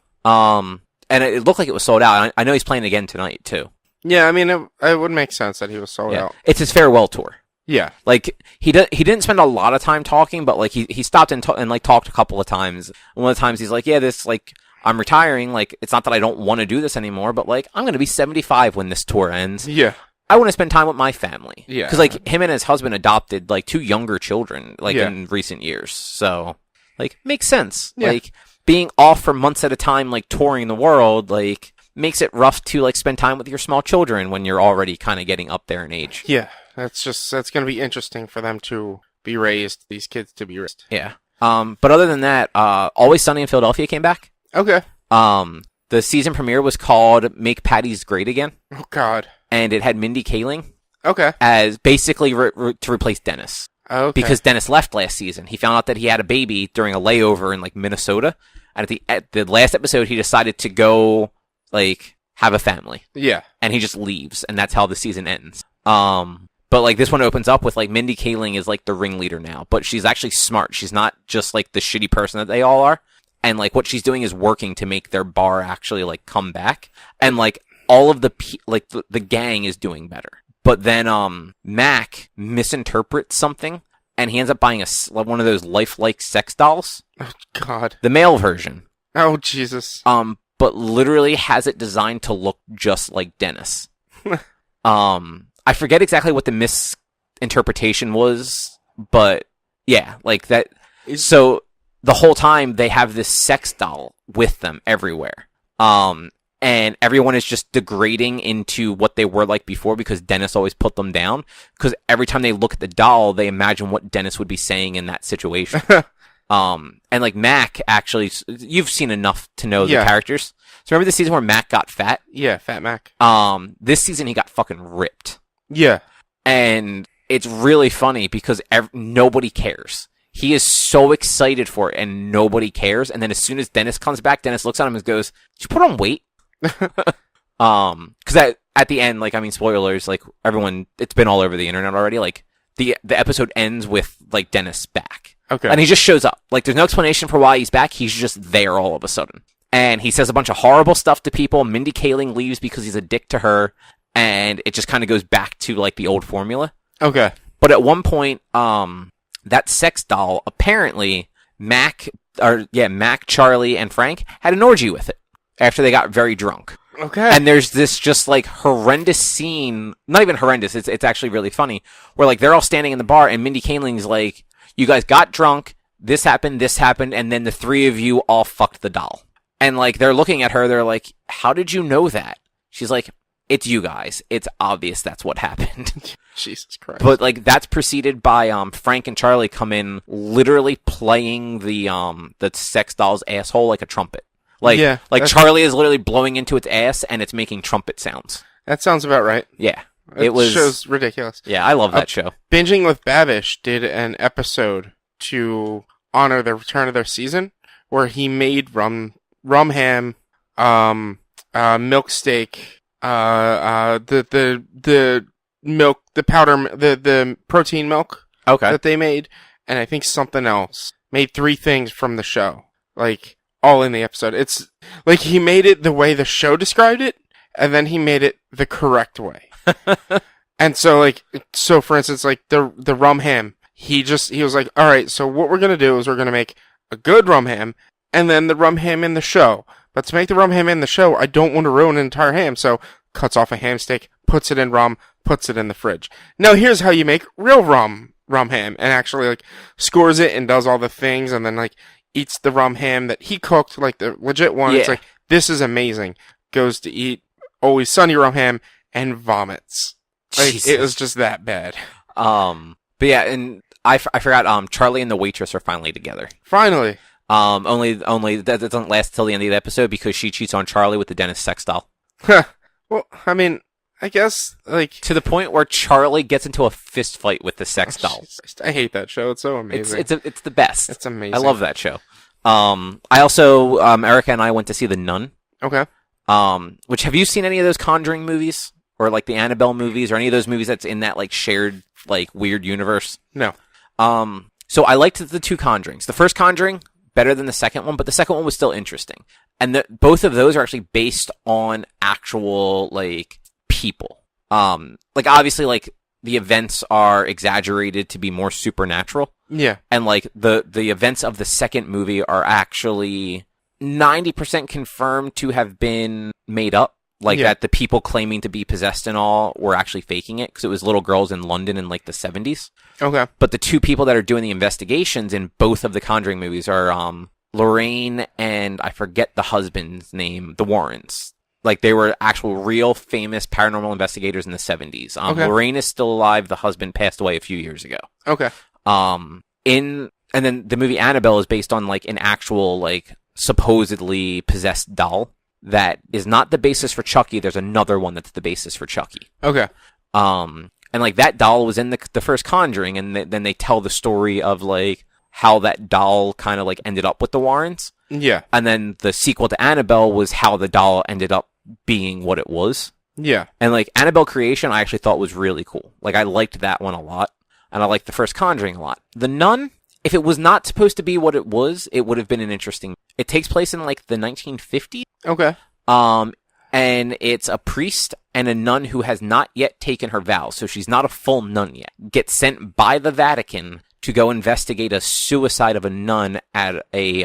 And it looked like it was sold out. I know he's playing again tonight too. Yeah, I mean it would make sense that he was sold out. It's his farewell tour. Yeah. Like he didn't spend a lot of time talking, but like he stopped and like talked a couple of times. And one of the times he's like, yeah, this like I'm retiring. Like it's not that I don't want to do this anymore, but like I'm gonna be 75 when this tour ends. Yeah. I want to spend time with my family. Yeah. Because like him and his husband adopted like 2 younger children like Yeah. in recent years, so like makes sense. Yeah. Like being off for months at a time, like touring the world, like makes it rough to like spend time with your small children when you're already kind of getting up there in age. Yeah. That's going to be interesting for them to be raised, these kids to be raised. Yeah. But other than that, Always Sunny in Philadelphia came back. Okay. The season premiere was called Make Patties Great Again. Oh, God. And it had Mindy Kaling Okay. as basically to replace Dennis. Okay. Because Dennis left last season. He found out that he had a baby during a layover in like Minnesota. And at the last episode, he decided to go like have a family. Yeah. And he just leaves, and that's how the season ends. But like this one opens up with like Mindy Kaling is like the ringleader now, but she's actually smart. She's not just like the shitty person that they all are. And like what she's doing is working to make their bar actually like come back. And like all of the gang is doing better. But then Mac misinterprets something, and he ends up buying one of those lifelike sex dolls. Oh, God. The male version. Oh, Jesus. But literally has it designed to look just like Dennis. I forget exactly what the misinterpretation was, but yeah, like that. So the whole time they have this sex doll with them everywhere. And everyone is just degrading into what they were like before because Dennis always put them down. Because every time they look at the doll, they imagine what Dennis would be saying in that situation. And like Mac, actually, you've seen enough to know the characters. So remember the season where Mac got fat? Yeah, Fat Mac. This season he got fucking ripped. Yeah. And it's really funny because nobody cares. He is so excited for it and nobody cares. And then as soon as Dennis comes back, Dennis looks at him and goes, "Did you put on weight?" Because at the end, like, I mean, spoilers, like everyone, it's been all over the internet already. Like the episode ends with like Dennis back. Okay. And he just shows up. Like there's no explanation for why he's back. He's just there all of a sudden. And he says a bunch of horrible stuff to people. Mindy Kaling leaves because he's a dick to her. And it just kind of goes back to like the old formula. Okay. But at one point, that sex doll, apparently Mac, Charlie, and Frank had an orgy with it after they got very drunk. Okay. And there's this just like horrendous scene, not even horrendous, it's actually really funny, where like they're all standing in the bar and Mindy Kaling's like, "You guys got drunk, this happened, and then the 3 of you all fucked the doll." And like they're looking at her, they're like, "How did you know that?" She's like, "It's you guys. It's obvious that's what happened." Jesus Christ. But like that's preceded by Frank and Charlie come in literally playing the sex doll's asshole like a trumpet. Like Charlie is literally blowing into its ass and it's making trumpet sounds. That sounds about right. Yeah. It show's ridiculous. Yeah, I love that show. Binging with Babish did an episode to honor the return of their season where he made rum ham, milk steak, the milk, the powder, the protein milk that they made, and I think something else. Made 3 things from the show, like all in the episode. It's like he made it the way the show described it, and then he made it the correct way. And so for instance, like the rum ham, he was like, all right, so what we're going to do is we're going to make a good rum ham and then the rum ham in the show. But to make the rum ham in the show, I don't want to ruin an entire ham. So cuts off a ham steak, puts it in rum, puts it in the fridge. Now here's how you make real rum ham, and actually like scores it and does all the things, and then like eats the rum ham that he cooked, like the legit one. Yeah. It's like, this is amazing. Goes to eat Always Sunny rum ham and vomits. Like, Jesus. it was just that bad. But yeah, and I forgot, Charlie and the waitress are finally together. Finally. Only that doesn't last till the end of the episode because she cheats on Charlie with the dentist sex doll. Well, I mean, I guess, like... To the point where Charlie gets into a fist fight with the sex doll. I hate that show. It's so amazing. It's the best. It's amazing. I love that show. I also, Erica and I went to see The Nun. Okay. Which, have you seen any of those Conjuring movies? Or like the Annabelle movies, or any of those movies that's in that like shared like weird universe? No. So I liked the two Conjurings. The first Conjuring, better than the second one, but the second one was still interesting. And both of those are actually based on actual like people. Like obviously like the events are exaggerated to be more supernatural. Yeah. And like the events of the second movie are actually 90% confirmed to have been made up. Like, that the people claiming to be possessed and all were actually faking it, because it was little girls in London in, like, the 70s. Okay. But the two people that are doing the investigations in both of the Conjuring movies are Lorraine and I forget the husband's name, the Warrens. Like, they were actual real famous paranormal investigators in the 70s. Okay. Lorraine is still alive. The husband passed away a few years ago. Okay. And then the movie Annabelle is based on, like, an actual, like, supposedly possessed doll. That is not the basis for Chucky. There's another one that's the basis for Chucky. Okay. And like that doll was in the first Conjuring, and then they tell the story of like how that doll kind of like ended up with the Warrens. Yeah. And then the sequel to Annabelle was how the doll ended up being what it was. Yeah. And like Annabelle Creation, I actually thought was really cool. Like I liked that one a lot, and I liked the first Conjuring a lot. The Nun, if it was not supposed to be what it was, it would have been an interesting. It takes place in like the 1950s. Okay. And it's a priest and a nun who has not yet taken her vows, so she's not a full nun yet. Gets sent by the Vatican to go investigate a suicide of a nun at a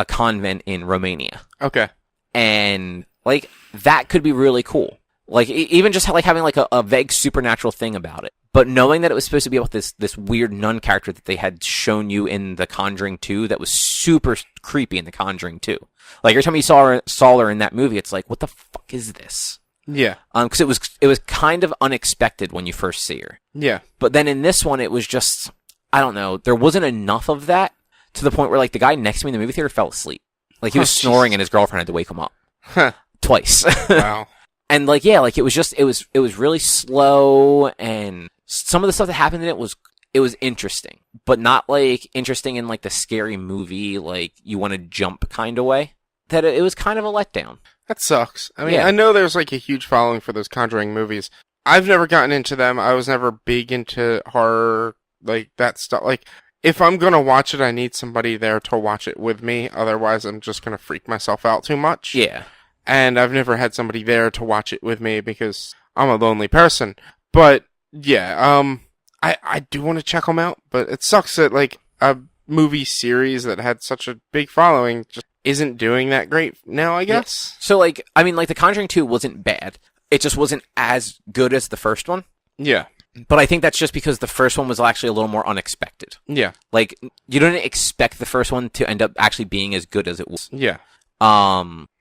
convent in Romania. Okay. And like that could be really cool. Like even just like having like a vague supernatural thing about it. But knowing that it was supposed to be about this weird nun character that they had shown you in The Conjuring 2 that was super creepy in The Conjuring 2. Like every time you saw her in that movie, it's like, what the fuck is this? Yeah. Because it was kind of unexpected when you first see her. Yeah. But then in this one, it was just, I don't know, there wasn't enough of that to the point where like the guy next to me in the movie theater fell asleep. Like he was snoring and his girlfriend had to wake him up. Huh. Twice. Wow. And like, yeah, like it was really slow, and some of the stuff that happened in it was interesting, but not like interesting in like the scary movie, like you want to jump kind of way. That it was kind of a letdown. That sucks. I mean, Yeah. I know there's like a huge following for those Conjuring movies. I've never gotten into them. I was never big into horror, like that stuff. Like, if I'm gonna watch it, I need somebody there to watch it with me. Otherwise, I'm just gonna freak myself out too much. Yeah. And I've never had somebody there to watch it with me because I'm a lonely person. But yeah, I do want to check them out, but it sucks that like a movie series that had such a big following just isn't doing that great now, I guess. Yeah. So like, I mean, like The Conjuring 2 wasn't bad. It just wasn't as good as the first one. Yeah. But I think that's just because the first one was actually a little more unexpected. Yeah. Like, you didn't expect the first one to end up actually being as good as it was. Yeah.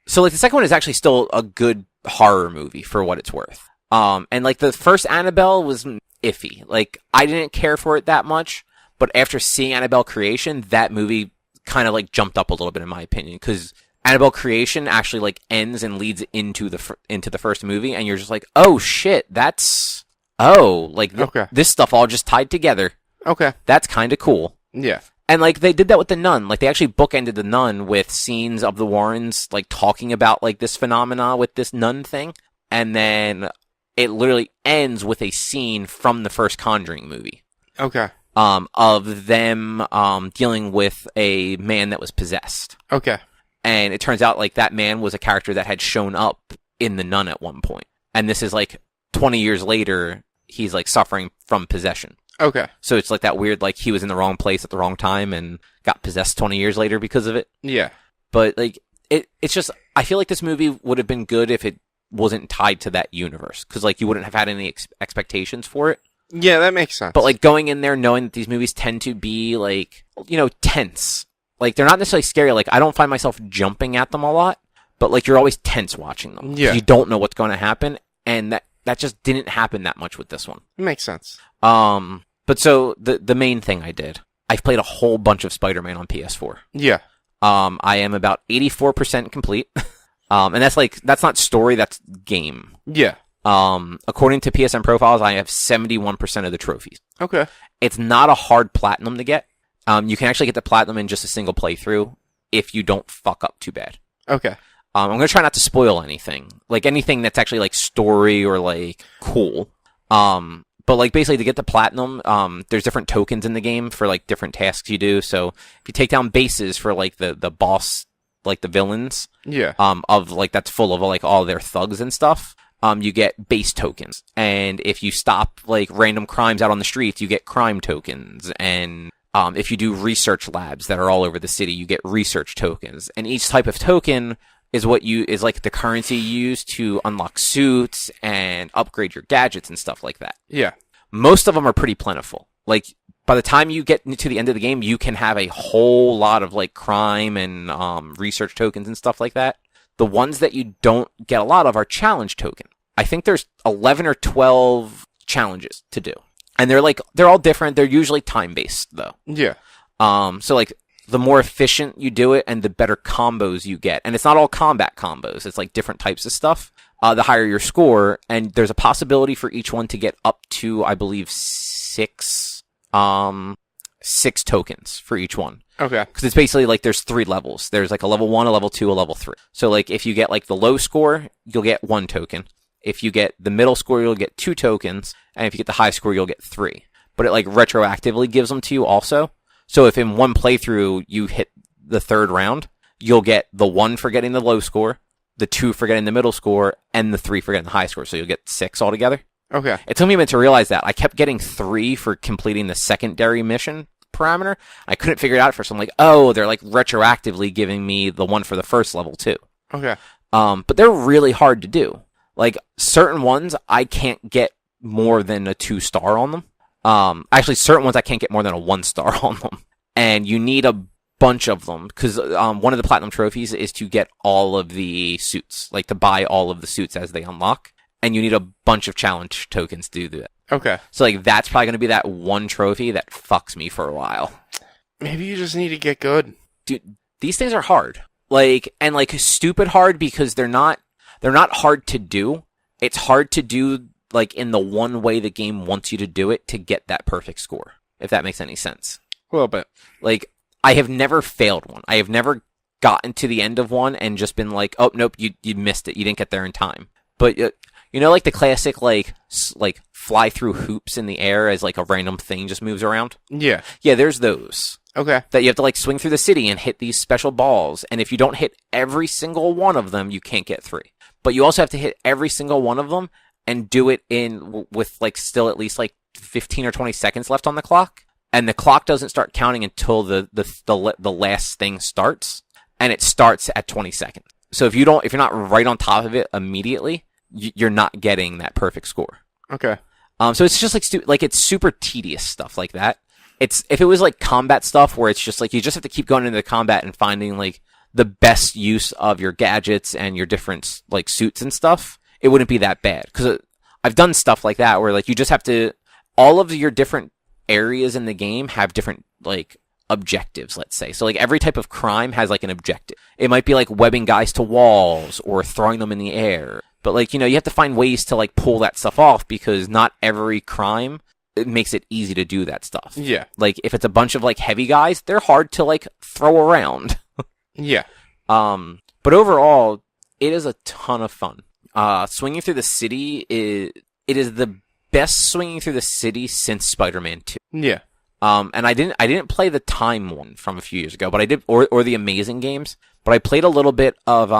So like the second one is actually still a good horror movie for what it's worth. And like the first Annabelle was iffy. Like I didn't care for it that much, but after seeing Annabelle Creation, that movie kind of like jumped up a little bit in my opinion, because Annabelle Creation actually like ends and leads into the first movie, and you're just like, oh shit, that's okay. This stuff all just tied together. Okay. That's kind of cool. Yeah. And, like, they did that with The Nun. Like, they actually bookended The Nun with scenes of the Warrens, like, talking about, like, this phenomena with this nun thing. And then it literally ends with a scene from the first Conjuring movie. Okay. Of them, dealing with a man that was possessed. Okay. And it turns out, like, that man was a character that had shown up in the nun at one point. And this is like 20 years later, he's like suffering from possession. Okay. So it's like that weird, like he was in the wrong place at the wrong time and got possessed 20 years later because of it. Yeah. But like, it's just, I feel like this movie would have been good if it wasn't tied to that universe. Cause like you wouldn't have had any expectations for it. Yeah, that makes sense. But like going in there knowing that these movies tend to be like, you know, tense. Like they're not necessarily scary. Like I don't find myself jumping at them a lot, but like you're always tense watching them. Yeah. You don't know what's going to happen. And that just didn't happen that much with this one. Makes sense. But so the main thing I did, I've played a whole bunch of Spider-Man on PS4. Yeah. I am about 84% complete. And that's not story, that's game. Yeah. According to PSN profiles, I have 71% of the trophies. Okay. It's not a hard platinum to get. You can actually get the platinum in just a single playthrough if you don't fuck up too bad. Okay. I'm going to try not to spoil anything. Like anything that's actually like story or like cool. But like basically to get the platinum, there's different tokens in the game for like different tasks you do. So if you take down bases for like the boss, like the villains, yeah, of like that's full of like all their thugs and stuff, you get base tokens. And if you stop like random crimes out on the streets, you get crime tokens. And if you do research labs that are all over the city, you get research tokens. And each type of token is is like the currency you use to unlock suits and upgrade your gadgets and stuff like that. Yeah. Most of them are pretty plentiful. Like by the time you get to the end of the game, you can have a whole lot of like crime and research tokens and stuff like that. The ones that you don't get a lot of are challenge token. I think there's 11 or 12 challenges to do. And they're all different. They're usually time-based though. Yeah. So like the more efficient you do it and the better combos you get. And it's not all combat combos. It's like different types of stuff. The higher your score, and there's a possibility for each one to get up to, I believe, six tokens for each one. Okay. Because it's basically like there's 3 levels. There's like a level 1, a level 2, a level 3. So like if you get like the low score, you'll get 1 token. If you get the middle score, you'll get 2 tokens. And if you get the high score, you'll get 3. But it like retroactively gives them to you also. So if in one playthrough you hit the 3rd round, you'll get the 1 for getting the low score, the 2 for getting the middle score, and the 3 for getting the high score. So you'll get 6 altogether. Okay. It took me a minute to realize that. I kept getting 3 for completing the secondary mission parameter. I couldn't figure it out at first. I'm like, oh, they're like retroactively giving me the 1 for the first level too. Okay. But they're really hard to do. Like certain ones, I can't get more than a 2-star on them. Actually, certain ones I can't get more than a 1-star on them. And you need a bunch of them because one of the platinum trophies is to get all of the suits, like to buy all of the suits as they unlock. And you need a bunch of challenge tokens to do that. Okay. So like that's probably going to be that one trophy that fucks me for a while. Maybe you just need to get good. Dude, these things are hard. Like stupid hard because they're not hard to do. It's hard to do like in the one way the game wants you to do it to get that perfect score. If that makes any sense. A little bit. Like I have never failed one. I have never gotten to the end of one and just been like, oh nope, you missed it. You didn't get there in time. But you know, like the classic like fly through hoops in the air as like a random thing just moves around. Yeah. Yeah, there's those. Okay. That you have to like swing through the city and hit these special balls. And if you don't hit every single one of them, you can't get 3. But you also have to hit every single one of them and do it with like still at least like 15 or 20 seconds left on the clock. And the clock doesn't start counting until the last thing starts. And it starts at 20 seconds. So if you're not right on top of it immediately, you're not getting that perfect score. Okay. So it's just like it's super tedious stuff like that. If it was like combat stuff where it's just like you just have to keep going into the combat and finding like the best use of your gadgets and your different like suits and stuff, it wouldn't be that bad. Because I've done stuff like that where like you just have to, all of your different areas in the game have different like objectives, let's say. So like every type of crime has like an objective. It might be like webbing guys to walls or throwing them in the air. But like, you know, you have to find ways to like pull that stuff off because not every crime, it makes it easy to do that stuff. Yeah. Like if it's a bunch of like heavy guys, they're hard to like throw around. Yeah. But overall, it is a ton of fun. Swinging through the city it is the best swinging through the city since Spider-Man 2. Yeah. And I didn't play the Time one from a few years ago, but I did, or the Amazing games, but I played a little bit of,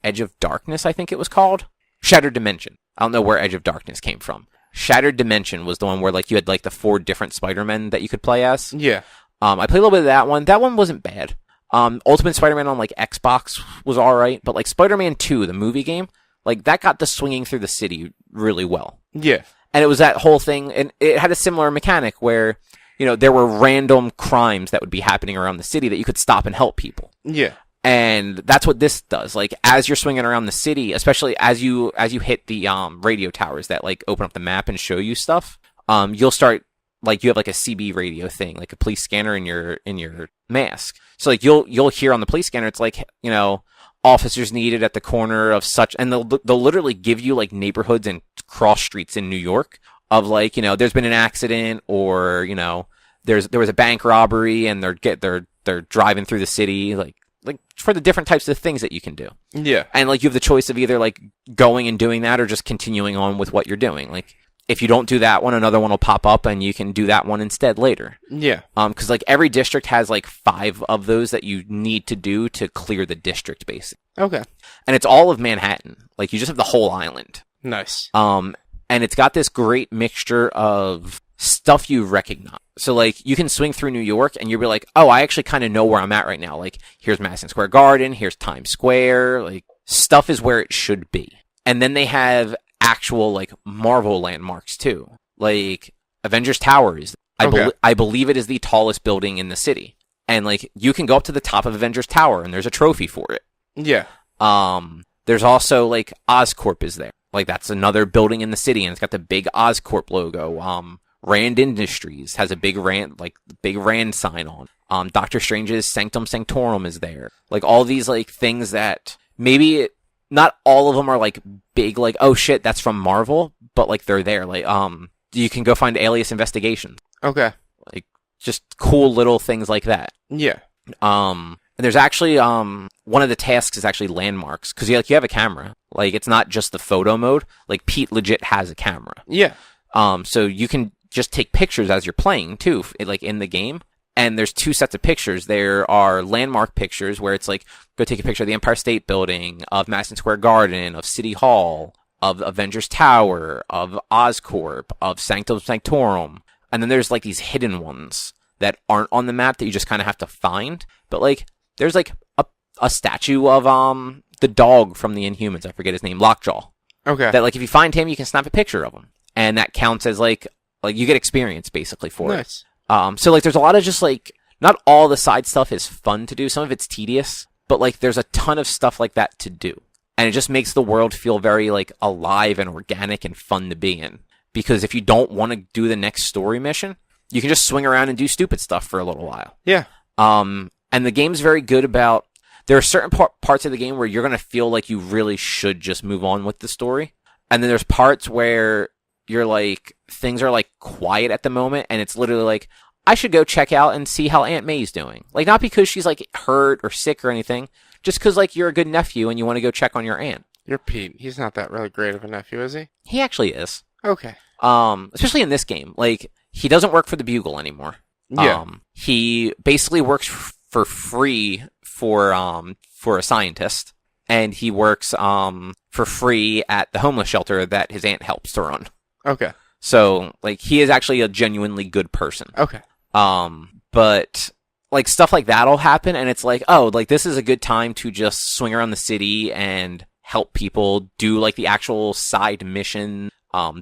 Edge of Darkness, I think it was called. Shattered Dimension. I don't know where Edge of Darkness came from. Shattered Dimension was the one where like you had like the 4 different Spider-Men that you could play as. Yeah. I played a little bit of that one. That one wasn't bad. Ultimate Spider-Man on like Xbox was alright, but like Spider-Man 2, the movie game, like that got the swinging through the city really well. Yeah. And it was that whole thing, and it had a similar mechanic where, you know, there were random crimes that would be happening around the city that you could stop and help people. Yeah. And that's what this does. Like, as you're swinging around the city, especially as you hit the radio towers that like open up the map and show you stuff, you'll start, like, you have like a CB radio thing, like a police scanner in your mask. So like you'll hear on the police scanner, it's like, you know, officers needed at the corner of such, and they'll literally give you like neighborhoods and cross streets in New York of like, you know, there's been an accident, or, you know, there was a bank robbery and they're driving through the city, like for the different types of things that you can do. Yeah. And like you have the choice of either like going and doing that or just continuing on with what you're doing. Like, if you don't do that one, another one will pop up and you can do that one instead later. Yeah. Cause like every district has like 5 of those that you need to do to clear the district, basically. Okay. And it's all of Manhattan. Like, you just have the whole island. Nice. And it's got this great mixture of stuff you recognize. So like you can swing through New York and you'll be like, oh, I actually kind of know where I'm at right now. Like, here's Madison Square Garden, here's Times Square, like stuff is where it should be. And then they have actual like Marvel landmarks too, like Avengers Towers. I believe it is the tallest building in the city, and like you can go up to the top of Avengers Tower and there's a trophy for it. Yeah. There's also like Oscorp is there, like that's another building in the city, and it's got the big Oscorp logo. Rand Industries has a big Rand sign on. Doctor Strange's Sanctum Sanctorum is there. Like all these like things that maybe not all of them are like big, like, oh shit, that's from Marvel, but like they're there. Like, you can go find Alias Investigations. Okay. Like, just cool little things like that. Yeah. And there's actually, one of the tasks is actually landmarks, cause you have a camera. Like, it's not just the photo mode. Like, Pete legit has a camera. Yeah. So you can just take pictures as you're playing too, like in the game. And there's 2 sets of pictures. There are landmark pictures where it's like, go take a picture of the Empire State Building, of Madison Square Garden, of City Hall, of Avengers Tower, of Oscorp, of Sanctum Sanctorum. And then there's like these hidden ones that aren't on the map that you just kind of have to find. But like, there's like a statue of the dog from the Inhumans. I forget his name, Lockjaw. Okay. That like if you find him, you can snap a picture of him, and that counts as like you get experience basically for it. Nice. So like there's a lot of just like, not all the side stuff is fun to do. Some of it's tedious, but like there's a ton of stuff like that to do. And it just makes the world feel very like alive and organic and fun to be in. Because if you don't want to do the next story mission, you can just swing around and do stupid stuff for a little while. Yeah. And the game's very good about, there are certain parts of the game where you're going to feel like you really should just move on with the story. And then there's parts where you're like, things are like quiet at the moment, and it's literally like, I should go check out and see how Aunt May's doing. Like, not because she's like hurt or sick or anything, just because like you're a good nephew and you want to go check on your aunt. You're Pete. He's not that really great of a nephew, is he? He actually is. Okay. Especially in this game. Like, he doesn't work for the Bugle anymore. Yeah. He basically works for free for a scientist, and he works for free at the homeless shelter that his aunt helps to run. Okay. So, like, he is actually a genuinely good person. Okay. But, like, stuff like that'll happen, and it's like, oh, like, this is a good time to just swing around the city and help people, do, like, the actual side mission,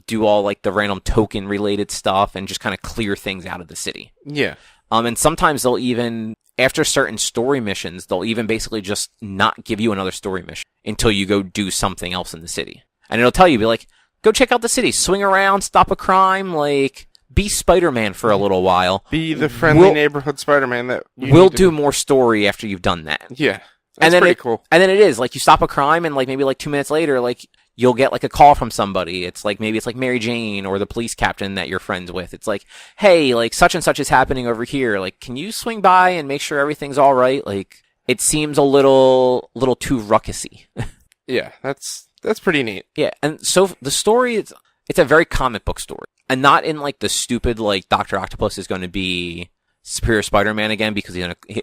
do all, like, the random token-related stuff, and just kind of clear things out of the city. Yeah. And sometimes they'll even, after certain story missions, they'll even basically just not give you another story mission until you go do something else in the city. And it'll tell you, be like, go check out the city, swing around, stop a crime, like, be Spider-Man for a little while. Be the friendly neighborhood Spider-Man that we'll do more story after you've done that. Yeah. That's pretty cool. And then it is, like, you stop a crime, and, like, maybe, like, 2 minutes later, like, you'll get, like, a call from somebody. It's, like, maybe it's, like, Mary Jane or the police captain that you're friends with. It's like, hey, like, such and such is happening over here. Like, can you swing by and make sure everything's all right? Like, it seems a little too ruckusy. Yeah, that's pretty neat. Yeah, and so the story, it's a very comic book story. And not in, like, the stupid, like, Dr. Octopus is going to be Superior Spider-Man again because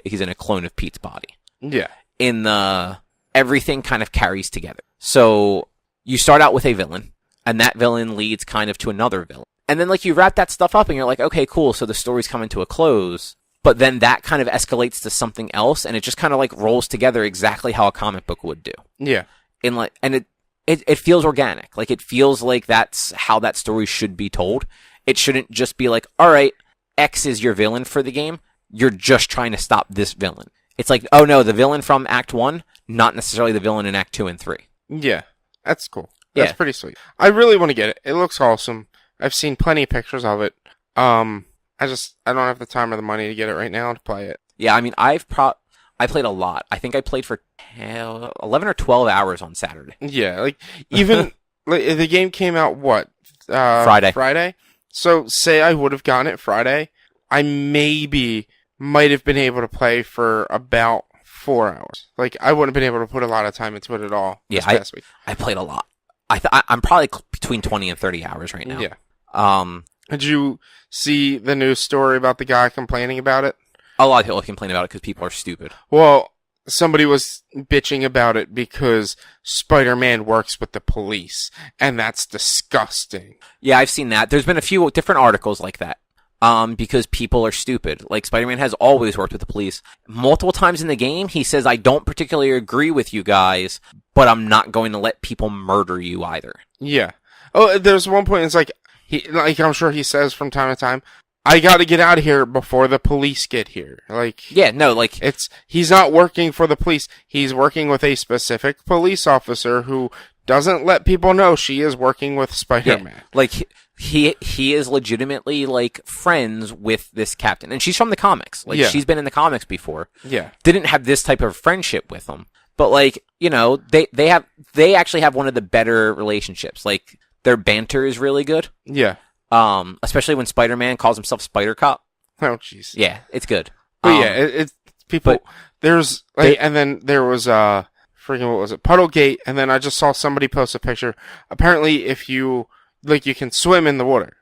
he's in a clone of Pete's body. Yeah. In the everything kind of carries together. So you start out with a villain, and that villain leads kind of to another villain. And then like you wrap that stuff up and you're like, okay, cool, so the story's coming to a close. But then that kind of escalates to something else, and it just kind of like rolls together exactly how a comic book would do. Yeah. And it feels organic. Like it feels like that's how that story should be told. It shouldn't just be like, all right, X is your villain for the game. You're just trying to stop this villain. It's like, oh no, the villain from Act 1, not necessarily the villain in Act 2 and 3. Yeah, that's cool. That's pretty sweet. I really want to get it. It looks awesome. I've seen plenty of pictures of it. I don't have the time or the money to get it right now to play it. Yeah, I mean, I played a lot. I think I played for 11 or 12 hours on Saturday. Yeah, like, even, like, the game came out, what? Friday. So, say I would have gotten it Friday, I might have been able to play for about 4 hours. Like, I wouldn't have been able to put a lot of time into it at all this past week. I played a lot. I'm probably between 20 and 30 hours right now. Yeah. Did you see the news story about the guy complaining about it? A lot of people complain about it because people are stupid. Well, somebody was bitching about it because Spider-Man works with the police, and that's disgusting. Yeah, I've seen that. There's been a few different articles like that. Because people are stupid. Like, Spider-Man has always worked with the police. Multiple times in the game, he says, I don't particularly agree with you guys, but I'm not going to let people murder you either. Yeah. Oh, there's one point, it's like I'm sure he says from time to time, I gotta get out of here before the police get here. Like, yeah, no, like, he's not working for the police. He's working with a specific police officer who doesn't let people know she is working with Spider-Man. Yeah, like, he is legitimately, like, friends with this captain. And she's from the comics. Like, she's been in the comics before. Yeah. Didn't have this type of friendship with him. But, like, you know, they actually have one of the better relationships. Like, their banter is really good. Yeah. Especially when Spider-Man calls himself Spider Cop. Oh, jeez. Yeah, it's good. But yeah, it's people, there's, like, and then there was, freaking, what was it? Puddlegate, and then I just saw somebody post a picture. Apparently, if you, like, you can swim in the water.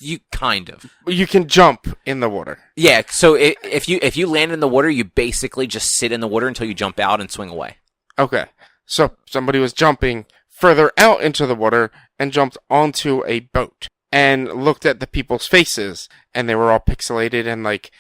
You kind of. You can jump in the water. Yeah, so if you land in the water, you basically just sit in the water until you jump out and swing away. Okay. So somebody was jumping further out into the water and jumped onto a boat and looked at the people's faces, and they were all pixelated and like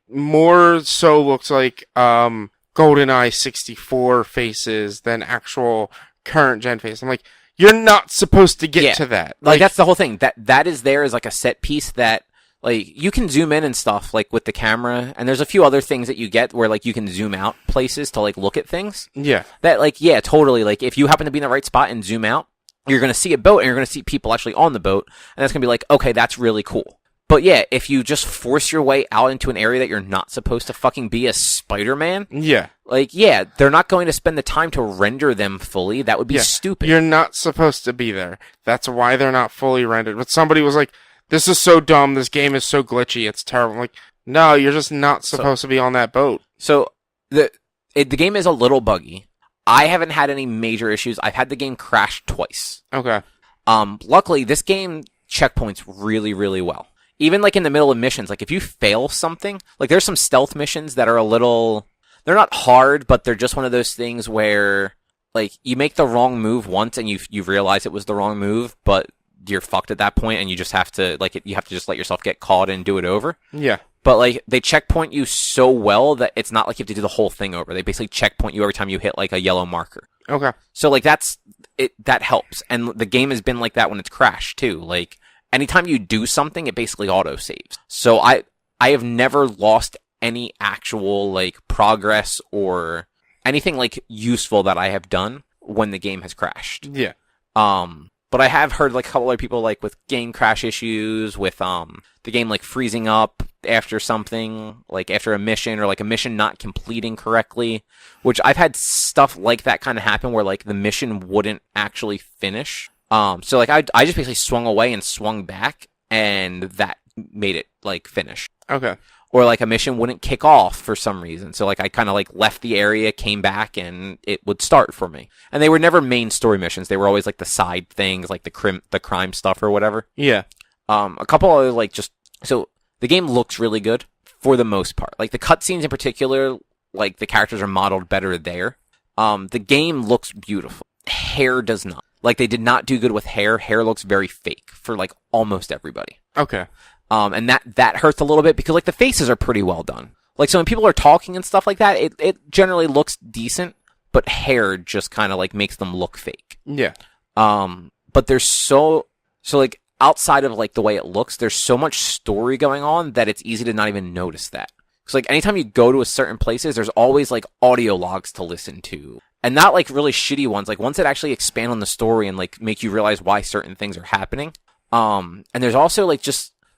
more so looks like GoldenEye 64 faces than actual current gen faces. I'm like, you're not supposed to get to that. Like, that's the whole thing. That is there as like a set piece that, like, you can zoom in and stuff, like, with the camera, and there's a few other things that you get where, like, you can zoom out places to, like, look at things. Yeah. That, like, yeah, totally. Like, if you happen to be in the right spot and zoom out, you're going to see a boat, and you're going to see people actually on the boat, and that's going to be like, okay, that's really cool. But yeah, if you just force your way out into an area that you're not supposed to fucking be as Spider-Man, yeah, like, yeah, they're not going to spend the time to render them fully. That would be stupid. You're not supposed to be there. That's why they're not fully rendered. But somebody was like, this is so dumb, this game is so glitchy, it's terrible. I'm like, no, you're just not supposed to be on that boat. So, the game is a little buggy. I haven't had any major issues. I've had the game crash twice. Okay. Luckily, this game checkpoints really, really well. Even, like, in the middle of missions, like, if you fail something, like, there's some stealth missions that are a little, they're not hard, but they're just one of those things where, like, you make the wrong move once and you realize it was the wrong move, but you're fucked at that point and you just have to, like, you have to just let yourself get caught and do it over. Yeah. But, like, they checkpoint you so well that it's not like you have to do the whole thing over. They basically checkpoint you every time you hit, like, a yellow marker. Okay. So, like, that helps. And the game has been like that when it's crashed, too. Like, anytime you do something, it basically auto-saves. So I have never lost any actual, like, progress or anything, like, useful that I have done when the game has crashed. Yeah. But I have heard, like, a couple other people, like, with game crash issues, with the game, like, freezing up after something, like, after a mission, or, like, a mission not completing correctly, which I've had stuff like that kind of happen where, like, the mission wouldn't actually finish. So, like, I just basically swung away and swung back, and that made it, like, finish. Okay. Or, like, a mission wouldn't kick off for some reason. So, like, I kind of, like, left the area, came back, and it would start for me. And they were never main story missions. They were always, like, the side things, like the crime stuff or whatever. Yeah. A couple other, like, just... So, the game looks really good for the most part. Like, the cutscenes in particular, like, the characters are modeled better there. The game looks beautiful. Hair does not. Like, they did not do good with hair. Hair looks very fake for, like, almost everybody. Okay. And that hurts a little bit because, like, the faces are pretty well done. Like, so when people are talking and stuff like that, it generally looks decent, but hair just kind of, like, makes them look fake. Yeah. But there's so, like, outside of, like, the way it looks, there's so much story going on that it's easy to not even notice that. Because, like, anytime you go to a certain places, there's always, like, audio logs to listen to. And not, like, really shitty ones. Like, ones that actually expand on the story and, like, make you realize why certain things are happening. And there's also, like,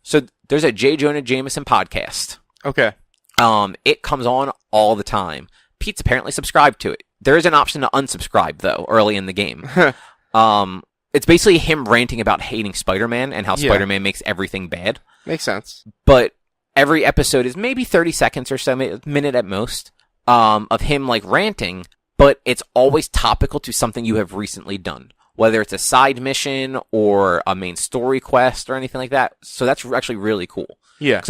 so there's a J. Jonah Jameson podcast. Okay. It comes on all the time. Pete's apparently subscribed to it. There is an option to unsubscribe, though, early in the game. It's basically him ranting about hating Spider-Man and how Spider-Man makes everything bad. Makes sense. But every episode is maybe 30 seconds or so, a minute at most, of him, like, ranting, but it's always topical to something you have recently done. Whether it's a side mission or a main story quest or anything like that. So that's actually really cool. Yeah.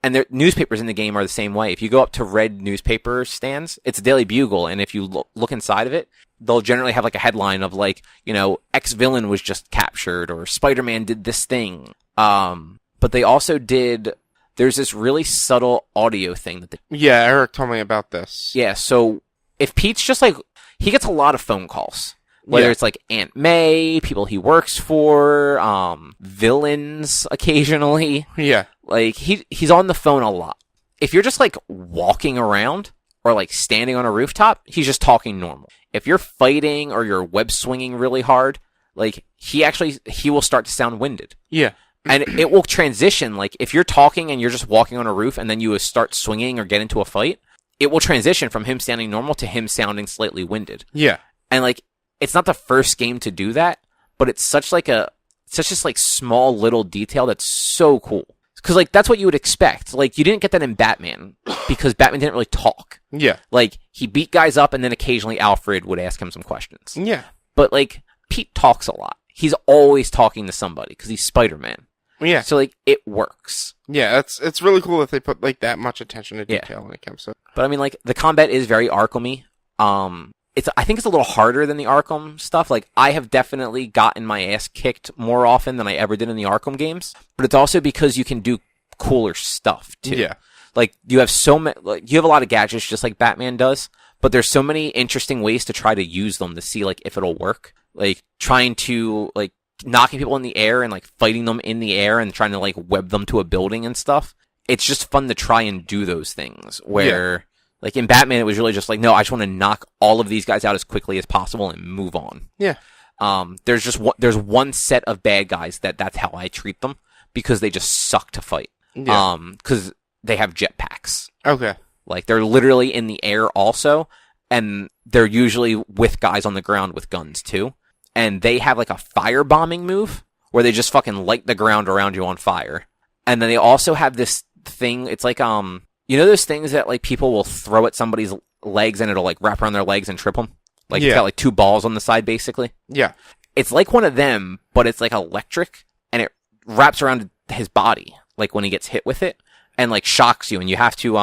And the newspapers in the game are the same way. If you go up to red newspaper stands, it's a Daily Bugle, and if you look inside of it, they'll generally have like a headline of like, you know, X villain was just captured or Spider-Man did this thing. But they also there's this really subtle audio thing that yeah, Eric told me about this. Yeah, so if Pete's just like, he gets a lot of phone calls. Whether it's like Aunt May, people he works for, villains occasionally. Yeah. Like, he's on the phone a lot. If you're just like walking around or like standing on a rooftop, he's just talking normal. If you're fighting or you're web swinging really hard, like he will start to sound winded. Yeah. And it will transition. Like if you're talking and you're just walking on a roof and then you start swinging or get into a fight, it will transition from him sounding normal to him sounding slightly winded. Yeah. And like, it's not the first game to do that, but it's such this like small little detail that's so cool. Because like that's what you would expect. Like you didn't get that in Batman because Batman didn't really talk. Yeah. Like he beat guys up and then occasionally Alfred would ask him some questions. Yeah. But like Pete talks a lot. He's always talking to somebody because he's Spider-Man. Yeah. So like it works. Yeah, it's really cool that they put like that much attention to detail when it comes to it. But I mean like the combat is very Arkham-y. I think it's a little harder than the Arkham stuff. Like, I have definitely gotten my ass kicked more often than I ever did in the Arkham games. But it's also because you can do cooler stuff, too. Yeah. Like, you have you have a lot of gadgets just like Batman does, but there's so many interesting ways to try to use them to see, like, if it'll work. Like, trying to, like, knocking people in the air and, like, fighting them in the air and trying to, like, web them to a building and stuff. It's just fun to try and do those things where... Yeah. Like, in Batman, it was really just like, no, I just want to knock all of these guys out as quickly as possible and move on. Yeah. There's one set of bad guys that's how I treat them, because they just suck to fight. Yeah. Because they have jetpacks. Okay. Like, they're literally in the air also, and they're usually with guys on the ground with guns, too. And they have, like, a firebombing move, where they just fucking light the ground around you on fire. And then they also have this thing, it's like, you know those things that, like, people will throw at somebody's legs and it'll, like, wrap around their legs and trip them? Like, It's got, like, two balls on the side, basically? Yeah. It's like one of them, but it's, like, electric, and it wraps around his body, like, when he gets hit with it, and, like, shocks you, and you have to,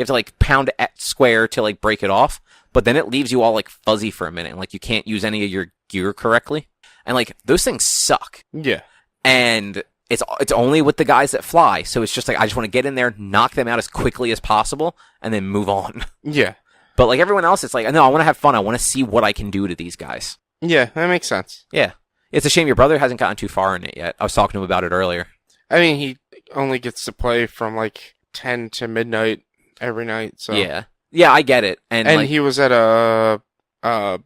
like, pound at square to, like, break it off, but then it leaves you all, like, fuzzy for a minute, and, like, you can't use any of your gear correctly. And, like, those things suck. Yeah. And... It's only with the guys that fly, so it's just like, I just want to get in there, knock them out as quickly as possible, and then move on. Yeah. But like everyone else, it's like, no, I want to have fun. I want to see what I can do to these guys. Yeah, that makes sense. Yeah. It's a shame your brother hasn't gotten too far in it yet. I was talking to him about it earlier. I mean, he only gets to play from like 10 to midnight every night, so... Yeah. Yeah, I get it. And like, he was at an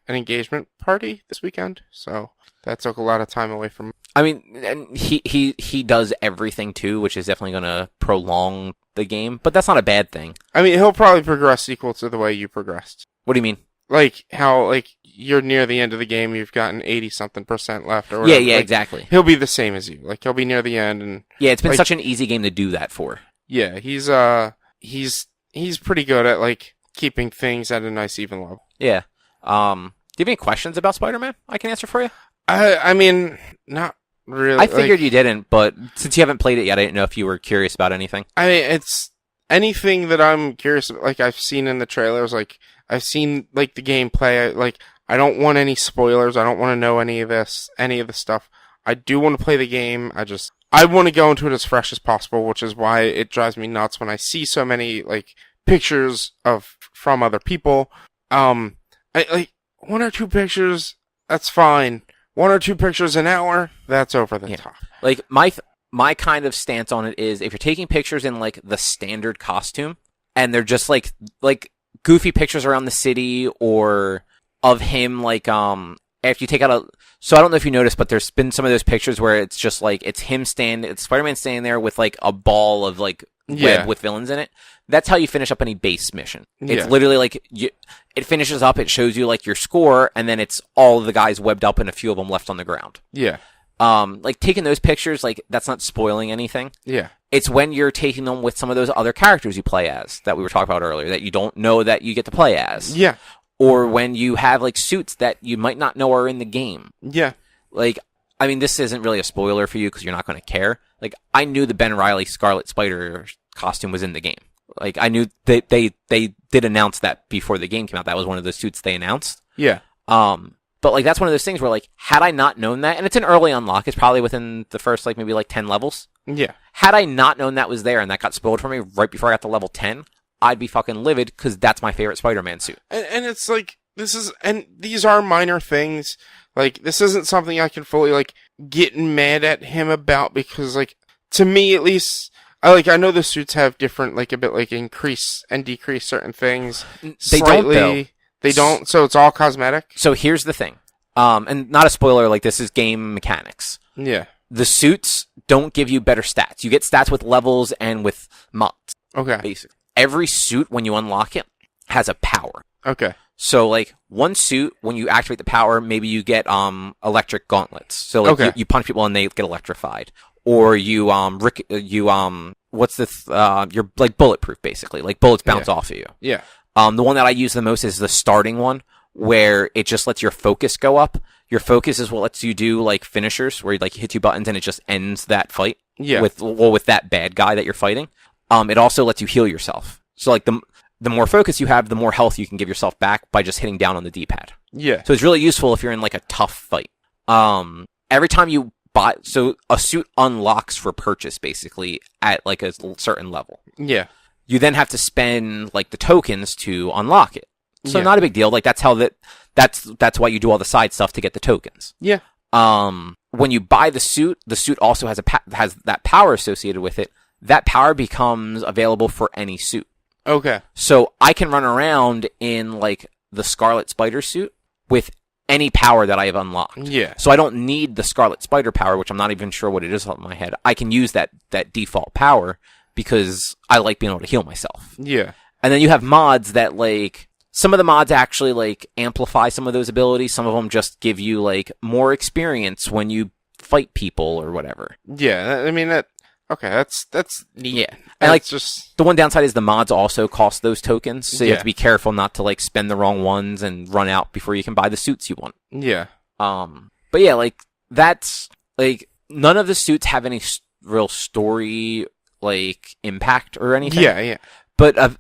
engagement party this weekend, so that took a lot of time away from him. I mean, and he does everything too, which is definitely going to prolong the game, but that's not a bad thing. I mean, he'll probably progress equal to the way you progressed. What do you mean? Like, how, like, you're near the end of the game, you've gotten 80-something% left, or whatever. Yeah, like, exactly. He'll be the same as you. Like, he'll be near the end, and... Yeah, it's been like, such an easy game to do that for. Yeah, he's pretty good at, like, keeping things at a nice, even level. Yeah. Do you have any questions about Spider-Man I can answer for you? I mean, not really. I figured you didn't, but since you haven't played it yet, I didn't know if you were curious about anything. I mean, it's anything that I'm curious about, like I've seen in the trailers, like I've seen like the gameplay. I don't want any spoilers. I don't want to know any of the stuff. I do want to play the game. I want to go into it as fresh as possible, which is why it drives me nuts when I see so many like pictures from other people. I like 1 or 2 pictures, that's fine. 1 or 2 pictures an hour, that's over the top. Like my kind of stance on it is if you're taking pictures in like the standard costume and they're just like goofy pictures around the city or of him like after you take out so I don't know if you noticed, but there's been some of those pictures where it's just like it's Spider-Man standing there with like a ball of like web with villains in it. That's how you finish up any base mission. It's literally like it finishes up, it shows you like your score, and then it's all of the guys webbed up and a few of them left on the ground. Yeah. Like taking those pictures, like that's not spoiling anything. Yeah. It's when you're taking them with some of those other characters you play as that we were talking about earlier that you don't know that you get to play as. Yeah. Or when you have like suits that you might not know are in the game. Yeah. Like, I mean, this isn't really a spoiler for you because you're not going to care. Like, I knew the Ben Reilly Scarlet Spider costume was in the game. Like, I knew they did announce that before the game came out. That was one of the suits they announced. Yeah. But like, that's one of those things where like, had I not known that, and it's an early unlock, it's probably within the first like maybe like 10 levels. Yeah. Had I not known that was there and that got spoiled for me right before I got to level 10, I'd be fucking livid because that's my favorite Spider-Man suit. And it's like, these are minor things. Like, this isn't something I can fully, like, get mad at him about because, like, to me at least, I know the suits have different, like, a bit, like, increase and decrease certain things. They don't, though. They don't, so it's all cosmetic? So here's the thing. And not a spoiler, like, this is game mechanics. Yeah. The suits don't give you better stats. You get stats with levels and with mods. Okay. Basically. Every suit, when you unlock it, has a power. Okay. So, like, one suit, when you activate the power, maybe you get electric gauntlets. So, like, you punch people and they get electrified. Or you're, like, bulletproof, basically. Like, bullets bounce off of you. Yeah. The one that I use the most is the starting one, where it just lets your focus go up. Your focus is what lets you do, like, finishers, where you, like, hit 2 buttons and it just ends that fight. Yeah. With that bad guy that you're fighting. It also lets you heal yourself. So, like, the more focus you have, the more health you can give yourself back by just hitting down on the D-pad. Yeah. So it's really useful if you're in, like, a tough fight. Every time you buy... So, a suit unlocks for purchase, basically, at, like, a certain level. Yeah. You then have to spend, like, the tokens to unlock it. So, not a big deal. Like, that's why you do all the side stuff to get the tokens. Yeah. When you buy the suit also has has that power associated with it. That power becomes available for any suit. Okay. So I can run around in, like, the Scarlet Spider suit with any power that I have unlocked. Yeah. So I don't need the Scarlet Spider power, which I'm not even sure what it is off the top of my head. I can use that default power because I like being able to heal myself. Yeah. And then you have mods that, like, some of the mods actually, like, amplify some of those abilities. Some of them just give you, like, more experience when you fight people or whatever. Yeah, I mean, okay, that's neat. Yeah. And, like, just the one downside is the mods also cost those tokens, so you have to be careful not to, like, spend the wrong ones and run out before you can buy the suits you want. Yeah. But yeah, like, that's, like, none of the suits have any real story, like, impact or anything. Yeah, yeah. But,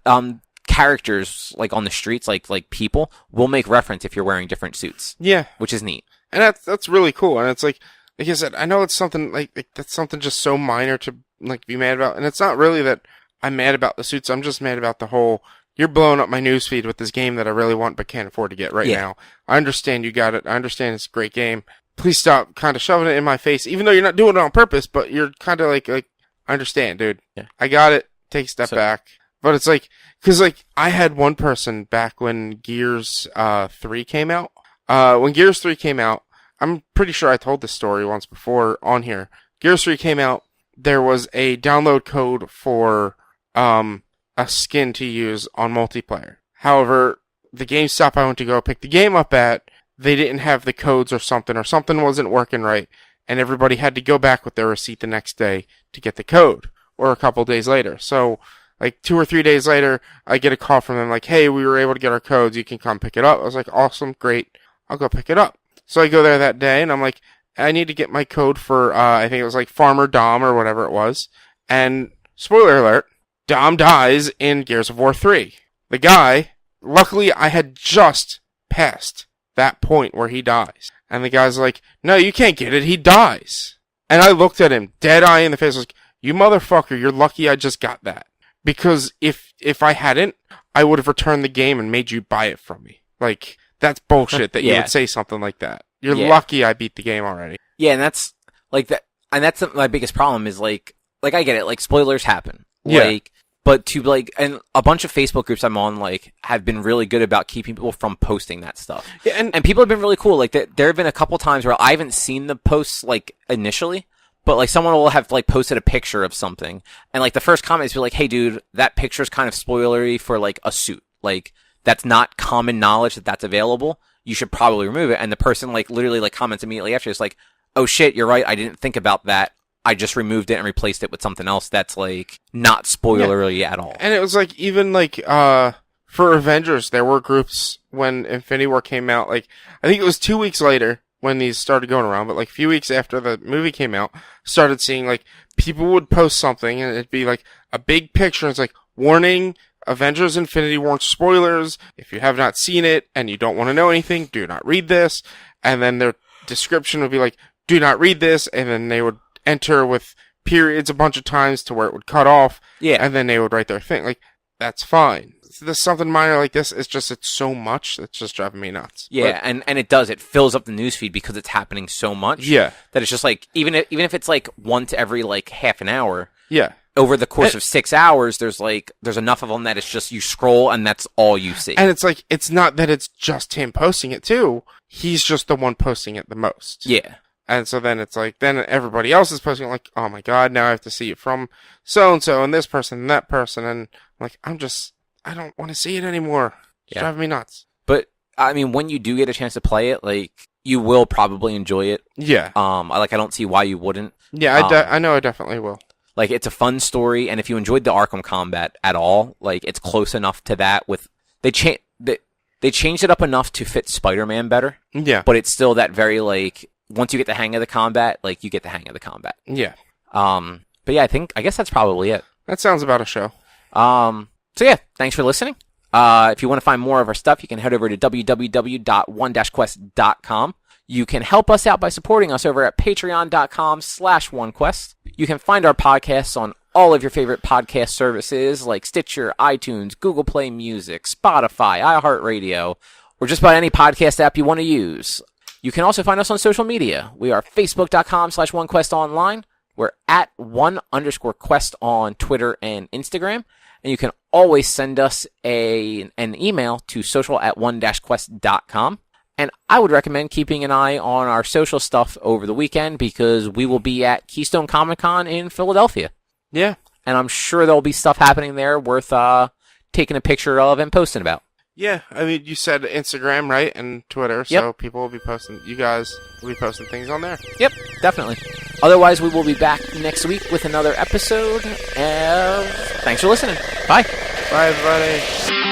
characters, like, on the streets, like people, will make reference if you're wearing different suits. Yeah. Which is neat. And that's really cool, and it's like I said, I know it's something, like that's something just so minor to, like, be mad about. And it's not really that I'm mad about the suits. I'm just mad about the whole, you're blowing up my newsfeed with this game that I really want but can't afford to get right now. I understand you got it. I understand it's a great game. Please stop kind of shoving it in my face, even though you're not doing it on purpose, but you're kind of like, I understand, dude. Yeah. I got it. Take a step back. But it's like, because, like, I had one person back when Gears 3 came out. When Gears 3 came out, I'm pretty sure I told this story once before on here. Gears 3 came out, there was a download code for a skin to use on multiplayer. However, the GameStop I went to go pick the game up at, they didn't have the codes or something wasn't working right, and everybody had to go back with their receipt the next day to get the code, or a couple days later. So, like, 2 or 3 days later, I get a call from them like, hey, we were able to get our codes, you can come pick it up. I was like, awesome, great, I'll go pick it up. So I go there that day, and I'm like, I need to get my code for, I think it was like Farmer Dom or whatever it was. And, spoiler alert, Dom dies in Gears of War 3. The guy luckily, I had just passed that point where he dies. And the guy's like, no, you can't get it. He dies. And I looked at him, dead eye in the face, like, you motherfucker, you're lucky I just got that. Because if I hadn't, I would have returned the game and made you buy it from me. Like, that's bullshit that you would say something like that. You're lucky I beat the game already. Yeah, and that's, like, that, and that's my biggest problem is, like, I get it, like, spoilers happen. Yeah. Like, but to, like, and a bunch of Facebook groups I'm on, like, have been really good about keeping people from posting that stuff. Yeah, and people have been really cool. Like, there have been a couple times where I haven't seen the posts, like, initially, but, like, someone will have, like, posted a picture of something, and, like, the first comment is be like, hey, dude, that picture's kind of spoilery for, like, a suit. Like, that's not common knowledge that that's available. You should probably remove it. And the person, like, literally, like, comments immediately after. It's like, oh, shit, you're right. I didn't think about that. I just removed it and replaced it with something else that's, like, not spoilery at all. And it was, like, even, like, for Avengers, there were groups when Infinity War came out. Like, I think it was 2 weeks later when these started going around, but, like, a few weeks after the movie came out, started seeing, like, people would post something, and it'd be, like, a big picture, and it's like, warning, Avengers Infinity War spoilers. If you have not seen it, and you don't want to know anything, do not read this. And then their description would be like, do not read this, and then they would enter with periods a bunch of times to where it would cut off. Yeah. And then they would write their thing. Like, that's fine. There's something minor like this. It's so much. It's just driving me nuts. Yeah, but, and it does. It fills up the newsfeed because it's happening so much. Yeah. That it's just like, even if it's like once every like half an hour. Yeah. Over the course of 6 hours, there's enough of them that it's just you scroll and that's all you see. And it's like, it's not that it's just him posting it too. He's just the one posting it the most. Yeah. And so then it's like, then everybody else is posting like, oh my god, now I have to see it from so-and-so and this person and that person. And I'm like, I don't want to see it anymore. It's driving me nuts. But, I mean, when you do get a chance to play it, like, you will probably enjoy it. Yeah. I don't see why you wouldn't. Yeah, I know I definitely will. Like, it's a fun story, and if you enjoyed the Arkham combat at all, like, it's close enough to that with... They changed it up enough to fit Spider-Man better. Yeah. But it's still that very, like... Once you get the hang of the combat, like, you get the hang of the combat. Yeah. But yeah, I guess that's probably it. That sounds about a show. So yeah, thanks for listening. If you want to find more of our stuff, you can head over to www.one-quest.com. You can help us out by supporting us over at patreon.com/onequest. You can find our podcasts on all of your favorite podcast services like Stitcher, iTunes, Google Play Music, Spotify, iHeartRadio, or just about any podcast app you want to use. You can also find us on social media. We are facebook.com/onequestonline. We're at @1_quest on Twitter and Instagram. And you can always send us an email to social@one-quest.com. And I would recommend keeping an eye on our social stuff over the weekend because we will be at Keystone Comic-Con in Philadelphia. Yeah. And I'm sure there'll be stuff happening there worth taking a picture of and posting about. Yeah, I mean, you said Instagram, right? And Twitter, so people will be posting, you guys will be posting things on there. Yep, definitely. Otherwise, we will be back next week with another episode. Thanks for listening. Bye. Bye, everybody.